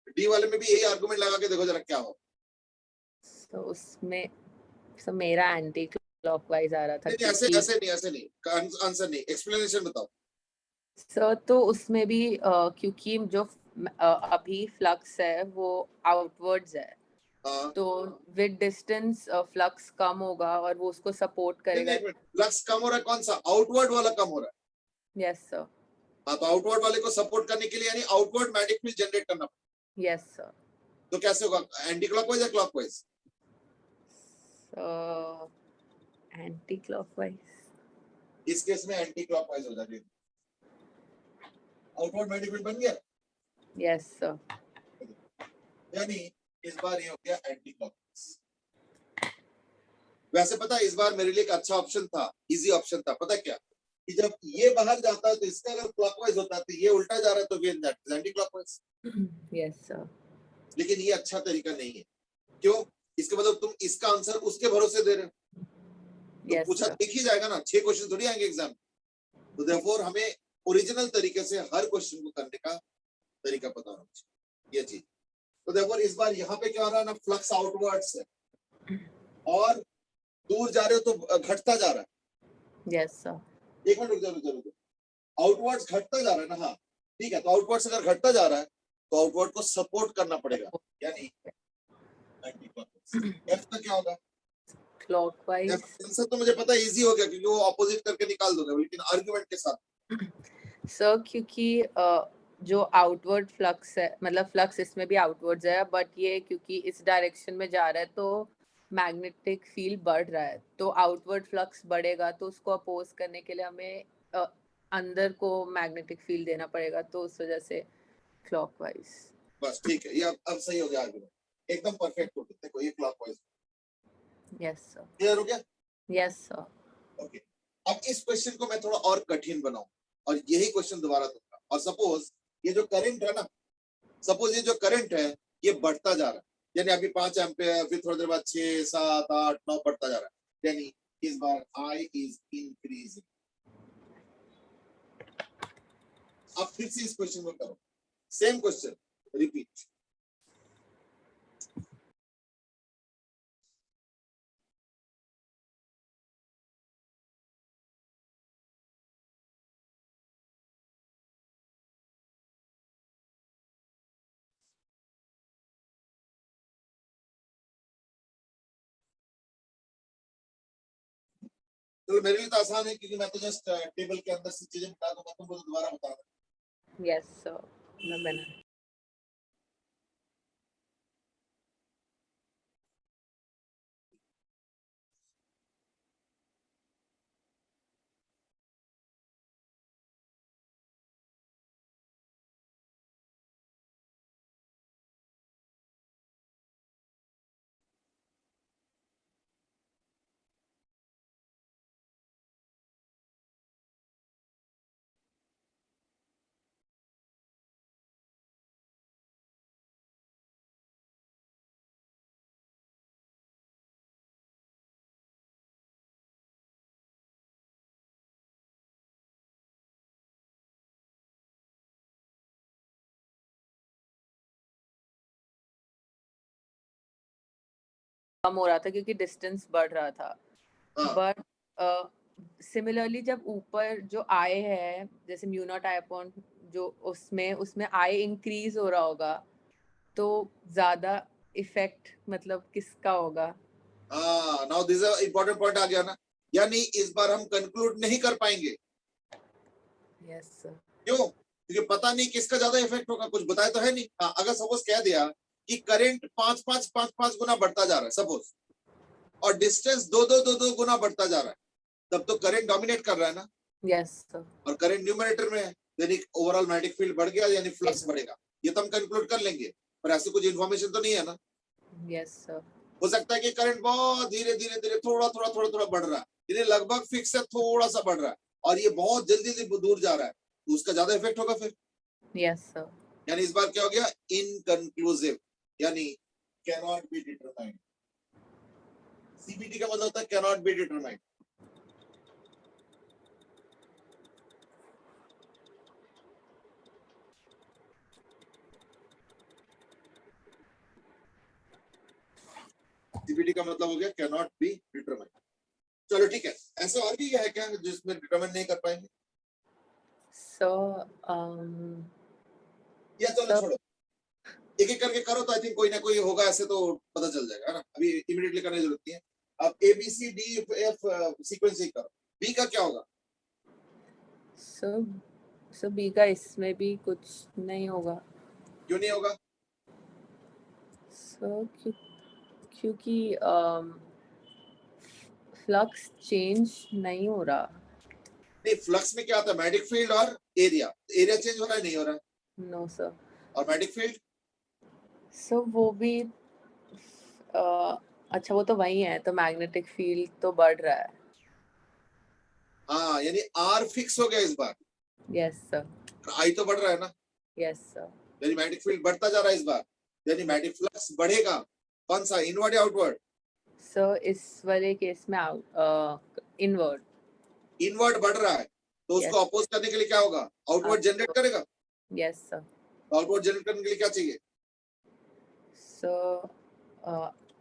डी वाले में भी यही आर्गुमेंट लगा के देखो जरा क्या हो। तो उसमें सर मेरा एंटी क्लॉकवाइज आ रहा था। नहीं, ऐसे नहीं, आंसर नहीं, एक्सप्लेनेशन बताओ। सर तो उसमें भी क्योंकि जो अभी फ्लक्स है वो आउटवर्ड्स है, तो विद डिस्टेंस फ्लक्स कम होगा और वो उसको सपोर्ट करेगा। फ्लक्स कम हो रहा है, कौन सा? आउटवर्ड वाला कम हो रहा है। Yes sir. हाँ, तो आउटवर्ड वाले को सपोर्ट करने के लिए यानी आउटवर्ड मैग्नेटिक फील्ड जनरेट करना पड़ेगा। Yes sir. तो कैसे होगा? एंटी क्लॉकवाइज या क्लॉकवाइज? Anti clockwise. इस केस में एंटी क्लॉकवाइज हो जाएगी। आउटवर्ड मैग्नेटिक फील्ड बन गया। Yes sir. यानी इस बार ये हो गया एंटी क्लॉकवाइज। वैसे पता है इस बार मेरे लिए एक अच्छा ऑप्शन था, इजी ऑप्शन था। पता है क्या? कि जब ये बाहर जाता है तो इसका अगर क्लॉकवाइज होता है तो ये उल्टा जा रहा है, तो we that is anticlockwise. Yes sir. लेकिन ये अच्छा तरीका नहीं है। क्यों? इसके मतलब तुम इसका आंसर उसके भरोसे दे रहे हो। तो yes, पूछा दिख ही जाएगा ना, 6 क्वेश्चन थोड़ी आएंगे एग्जाम में। तो देयरफॉर हमें ओरिजिनल तरीके से हर क्वेश्चन को करने का तरीका पता होना चाहिए, ये चीज। तो देयरफॉर इस बार यहाँ पे क्या हो रहा है ना, फ्लक्स आउटवर्ड्स है और दूर जा रहे हो तो घटता जा रहा है। Yes sir. एक मिनट रुक जाओ। आउटवर्ड्स घटता जा रहा है ना? हाँ ठीक है, तो आउटवर्ड्स अगर घटता जा रहा है तो आउटवर्ड को सपोर्ट करना पड़ेगा, यानी एंटी क्लॉकवाइज। एफ का क्या होगा? क्लॉकवाइज। आंसर तो मुझे पता है इजी हो गया क्योंकि वो ऑपोजिट करके निकाल दोगे, लेकिन आर्गुमेंट के साथ। सर क्योंकि जो आउटवर्ड फ्लक्स है, मतलब फ्लक्स इसमें भी आउटवर्ड्स है, बट ये क्योंकि इस डायरेक्शन में जा रहा है तो मैग्नेटिक फील्ड बढ़ रहा है, तो आउटवर्ड फ्लक्स बढ़ेगा, तो उसको अपोज करने के लिए हमें अंदर को मैग्नेटिक फील्ड देना पड़ेगा, तो उस वजह से क्लॉकवाइज। बस ठीक है, ये अब सही हो गया आर्गुमेंट, एकदम परफेक्ट हो गया। देखो ये क्लॉकवाइज। Yes sir. क्लियर हो गया? Yes sir. ओके, अब इस क्वेश्चन को मैं थोड़ा और कठिन बनाऊं और यही क्वेश्चन दोबारा दूंगा। और सपोज ये जो करंट है ना, सपोज ये जो करंट है ये बढ़ता जा रहा है, यानी अभी 5 एम्पियर, फिर थोड़ी देर बाद 6, 7, 8, 9 बढ़ता जा रहा है, यानी इस बार आई इज इंक्रीजिंग। अब फिर से इस क्वेश्चन में करो, सेम क्वेश्चन रिपीट। तो मेरे लिए तो आसान है क्योंकि मैं तो जस्ट टेबल के अंदर से चीजें बता दूंगा, तुमको तो दोबारा बता दूंगा। यस सर, मैं बना। कम हो रहा था क्योंकि डिस्टेंस बढ़ रहा था, हाँ, बट सिमिलरली जब ऊपर जो आई है, जैसे म्यू नॉट आई अपॉन जो उसमें आई इंक्रीज हो रहा होगा, तो ज्यादा इफेक्ट मतलब किसका होगा? हाँ, now this is important point आ गया ना, यानी इस बार हम कंक्लूड नहीं कर पाएंगे। Yes sir. क्यों? क्योंकि पता नहीं किसका ज्यादा इफेक्ट होगा, कुछ बताया तो है नहीं। हाँ, अगर सपोज कह दिया कि करंट 5 गुना बढ़ता जा रहा है सपोज, और डिस्टेंस 2 गुना बढ़ता जा रहा है, तब तो करंट डोमिनेट कर रहा है ना, यस सर। और करंट न्यूमरेटर में है, यानी ओवरऑल मैग्नेटिक फील्ड बढ़ गया, यानी फ्लक्स बढ़ेगा। ये तो हम कंक्लूड कर लेंगे, पर ऐसे कुछ इन्फॉर्मेशन तो नहीं है ना। Yes sir. हो सकता है कि करंट बहुत धीरे धीरे धीरे थोड़ा बढ़ रहा है, यानी लगभग फिक्स है, थोड़ा सा बढ़ रहा है, और ये बहुत जल्दी जल्दी दूर जा रहा है, तो उसका ज्यादा इफेक्ट होगा फिर। Yes sir. यानी इस बार क्या हो गया? इनकंक्लूसिव, यानी कैनॉट बी डिटरमाइंड। सीबीटी का मतलब होता है कैनॉट बी डिटरमाइंड। सीबीटी का मतलब हो गया कैनॉट बी डिटरमाइंड। चलो ठीक है, ऐसा और भी है क्या जिसमें डिटरमाइन नहीं कर पाएंगे? सो या चलो छोड़ो, एक एक करके करो, तो आई थिंक कोई ना कोई होगा ऐसे, तो पता चल जाएगा, है ना। अभी इमीडिएटली करने की जरूरत नहीं है। अब A B C D F sequence ही करो। बी का क्या होगा? सो बी का इसमें भी कुछ नहीं होगा। क्यों नहीं होगा? सो क्योंकि फ्लक्स चेंज नहीं हो रहा। नहीं, फ्लक्स में क्या आता है? मैग्नेटिक फील्ड और एरिया। एरिया चेंज हो रहा है, नहीं हो रहा है? No sir. और मैग्नेटिक फील्ड? सो वो भी अच्छा, वो तो वही है, तो मैग्नेटिक फील्ड तो बढ़ रहा है। हाँ, यानी आर फिक्स हो गया इस बार, यस सर। आई तो बढ़ रहा है ना, यस सर। यानी मैग्नेटिक फील्ड बढ़ता जा रहा है इस बार, यानी मैग्नेटिक फ्लक्स बढ़ेगा। कौन सा, इनवर्ड या आउटवर्ड? सो इस वाले केस में इनवर्ड। इनवर्ड बढ़ रहा है, तो उसको यस। अपोज करने के लिए क्या होगा? आउटवर्ड जनरेट करेगा। Yes sir. आउटवर्ड जनरेट करने के लिए क्या चाहिए? सो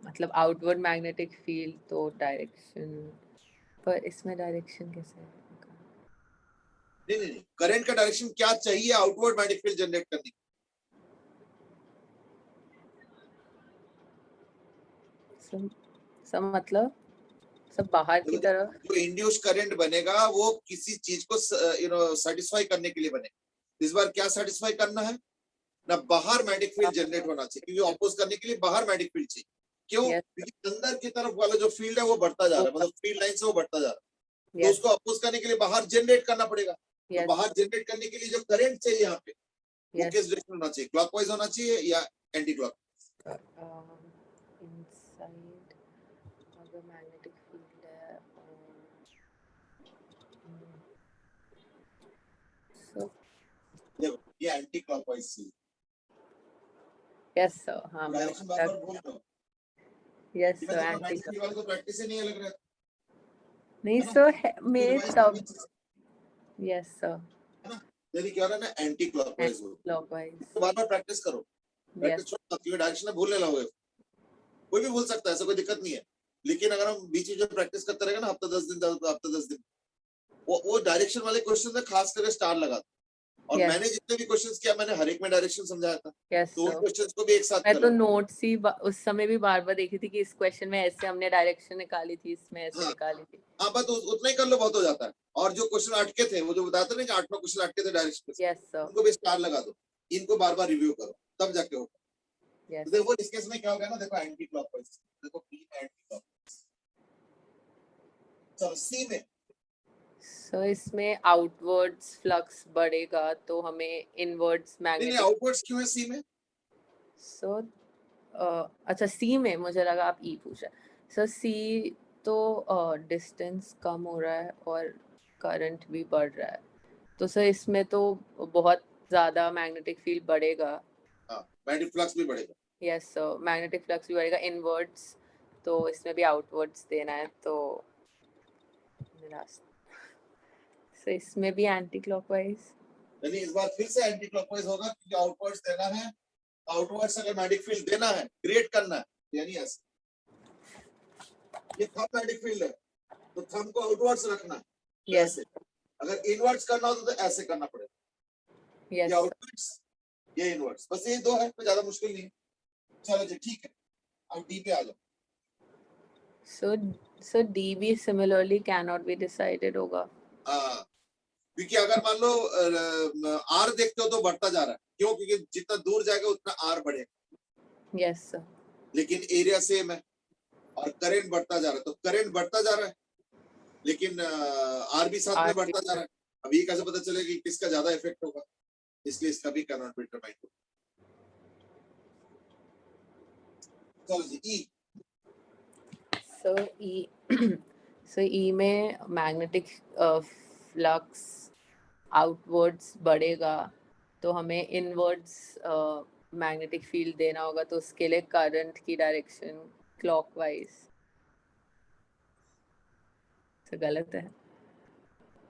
मतलब आउटवर्ड मैग्नेटिक फील्ड, तो डायरेक्शन, पर इसमें डायरेक्शन कैसे है? नहीं नहीं नहीं, करंट का डायरेक्शन क्या चाहिए आउटवर्ड मैग्नेटिक फील्ड जनरेट करने के? सब मतलब सब बाहर की लिए? तरफ। जो इंड्यूस करंट बनेगा वो किसी चीज को सेटिस्फाई करने के लिए बनेगा। इस बार क्या सेटिस्फाई करना है ना, बाहर मैग्नेटिक फील्ड जनरेट होना चाहिए, क्योंकि अपोज करने के लिए बाहर मैग्नेटिक फील्ड चाहिए। क्यों? Yes. क्योंकि अंदर की तरफ वाला जो फील्ड है वो बढ़ता जा रहा है, मतलब फील्ड लाइन से वो बढ़ता जा रहा है, तो Yes. उसको अपोज करने के लिए बाहर जनरेट करना पड़ेगा। तो Yes. बाहर जनरेट करने के लिए जो करंट चाहिए यहाँ पे, वो Yes. किस डायरेक्शन होना चाहिए? क्लॉकवाइज होना चाहिए या एंटी क्लॉक? Inside अगर मैग्नेटिक फील्ड है so देखो ये एंटी क्लॉकवाइज चाहिए। yes sir, हाँ मैं डायरेक्शन बार-बार बोल रहा हूँ। yes ये sir, मतलब एंटी मैग्नेटिक फील्ड वाले को प्रैक्टिस ही नहीं है लग रहा है, नहीं है ना? सर मेरे रिवाइज तब करनी चाहिए, yes sir, है ना? यदि क्या हो रहा है ना, एंटी क्लॉकवाइज हो, clockwise तो बार-बार प्रैक्टिस करो। प्रैक्टिस yes छोड़ो मत, क्योंकि डायरेक्शन में भूलने लगोगे। कोई भी भूल सकता है, ऐसा कोई दिक्कत नहीं है। लेकिन अगर हम बीच में जो प्रैक्टिस करते रहेंगे ना, हफ्ता 10 दिन, हफ्ता 10 दिन, वो डायरेक्शन वाले क्वेश्चन में खास करके स्टार लगा था। और Yes. मैंने जितने भी क्वेश्चंस किया, मैंने हर एक में डायरेक्शन समझाया था। yes तो उन sir, क्वेश्चंस को भी एक साथ मैं तो करो। नोट्स ही उस समय भी बार बार देखी थी कि इस क्वेश्चन में ऐसे हमने डायरेक्शन निकाली थी, इसमें ऐसे हाँ। निकाली थी। हाँ, बस उतना ही कर लो, बहुत हो जाता है। और जो क्वेश्चन अटके थे, वो जो बताते ना कि 8-9 क्वेश्चन अटके थे डायरेक्शन से, yes sir, उनको भी स्टार लगा दो। इनको बार-बार रिव्यू करो, तब जाके होगा। yes तो देखो इस केस में क्या होगा ना, देखो एंटी क्लॉकवाइज, देखो P में एंटी क्लॉकवाइज। चलो C में, so इसमें आउटवर्ड्स फ्लक्स बढ़ेगा तो हमें इनवर्ड्स नहीं मैग्नेटिक आउटवर्ड्स क्यों है C में? सो अच्छा सी में मुझे लगा आप ई पूछ रहे हैं। सर सी तो डिस्टेंस कम हो रहा है और करंट भी बढ़ रहा है, तो सर इसमें तो बहुत ज़्यादा मैग्नेटिक फील्ड बढ़ेगा। हाँ, मैग्नेटिक फ्लक्स भी बढ़ेगा। यस सर, मैग्नेटिक फ्लक्स भी बढ़ेगा इनवर्ड्स, तो इसमें भी आउटवर्ड्स देना है, तो सो इसमें भी एंटी क्लॉकवाइज। यानी इस बार फिर से एंटी क्लॉकवाइज होगा, क्योंकि आउटवर्ड्स देना है। आउटवर्ड्स अगर मैग्नेटिक फील्ड देना है, क्रिएट करना है, यानी ऐसे ये थंब मैग्नेटिक फील्ड है, तो थंब को आउटवर्ड्स रखना है, तो यस ऐसे। अगर इनवर्ड्स करना हो तो ऐसे करना पड़ेगा। ये यस आउटवर्ड्स, ये इनवर्ड्स, बस ये दो है, तो ज्यादा मुश्किल नहीं है। चलो जी ठीक है, अब डी पे आ जाओ। सो डी भी similarly can not be decided होगा। हाँ, क्योंकि अगर मान लो आर देखते हो तो बढ़ता जा रहा है, क्यों? क्योंकि जितना दूर जाएगा उतना आर बढ़ेगा। यस सर, लेकिन एरिया सेम है और करंट बढ़ता जा रहा है, तो करंट बढ़ता जा रहा है, लेकिन आर भी साथ में बढ़ता जा रहा है। अब ये कैसे पता चलेगा कि किसका ज्यादा इफेक्ट होगा? इसलिए इसका भी कैन नॉट बी डिटरमाइंड होगा। चलो जी ई। सो ई सो ई में मैग्नेटिक फ्लक्स आउटवर्ड्स बढ़ेगा तो हमें इनवर्ड्स मैग्नेटिक फील्ड देना होगा, तो उसके लिए करंट की डायरेक्शन क्लॉकवाइज। तो गलत है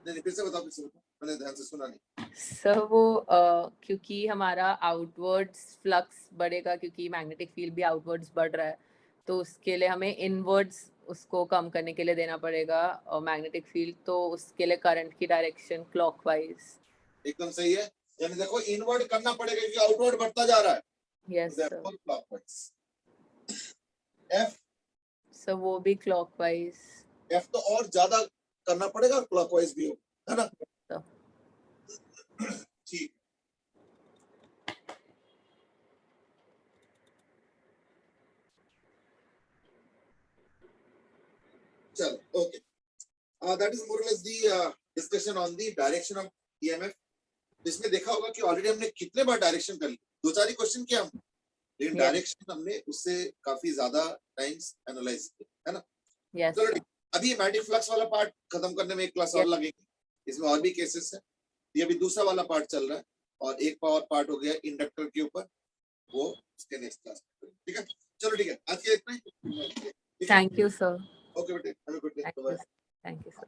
नहीं फिर से बताओ, फिर से बताओ, मैंने ध्यान से सुना नहीं। सर वो क्योंकि हमारा आउटवर्ड्स फ्लक्स बढ़ेगा, क्योंकि मैग्नेटिक फील्ड भी आउटवर्ड्स बढ़ रहा है, तो उसके लिए हमें इनवर्ड्स उसको कम करने के लिए देना पड़ेगा और मैग्नेटिक फील्ड, तो उसके लिए करंट की डायरेक्शन क्लॉकवाइज। एकदम सही है, यानी देखो इनवर्ड करना पड़ेगा क्योंकि आउटवर्ड बढ़ता जा रहा है। Yes sir, clockwise. एफ, सो वो भी क्लॉकवाइज। एफ तो और ज्यादा करना पड़ेगा, क्लॉकवाइज भी हो, है ना? ठीक, चलो ओके। दैट इज मोर और less the discussion on the direction of EMF. इसमें देखा होगा कि ऑलरेडी हमने कितने बार डायरेक्शन कर ली, 2-4 ही क्वेश्चन किया हम, लेकिन डायरेक्शन हमने उससे काफी ज्यादा टाइम्स एनालाइज किया, है ना? चलो ठीक, अभी मैग्नेटिक फ्लक्स वाला पार्ट खत्म करने में एक क्लास और लगेगी, इसमें और भी केसेस है। ये अभी दूसरा वाला पार्ट चल रहा है और एक और पार्ट हो गया इंडक्टर के ऊपर, वो उसके नेक्स्ट क्लास में। ठीक है, चलो ठीक है, आज के इतना ही। Thank you sir. ओके बेटे, have a good day, bye. Thank you sir.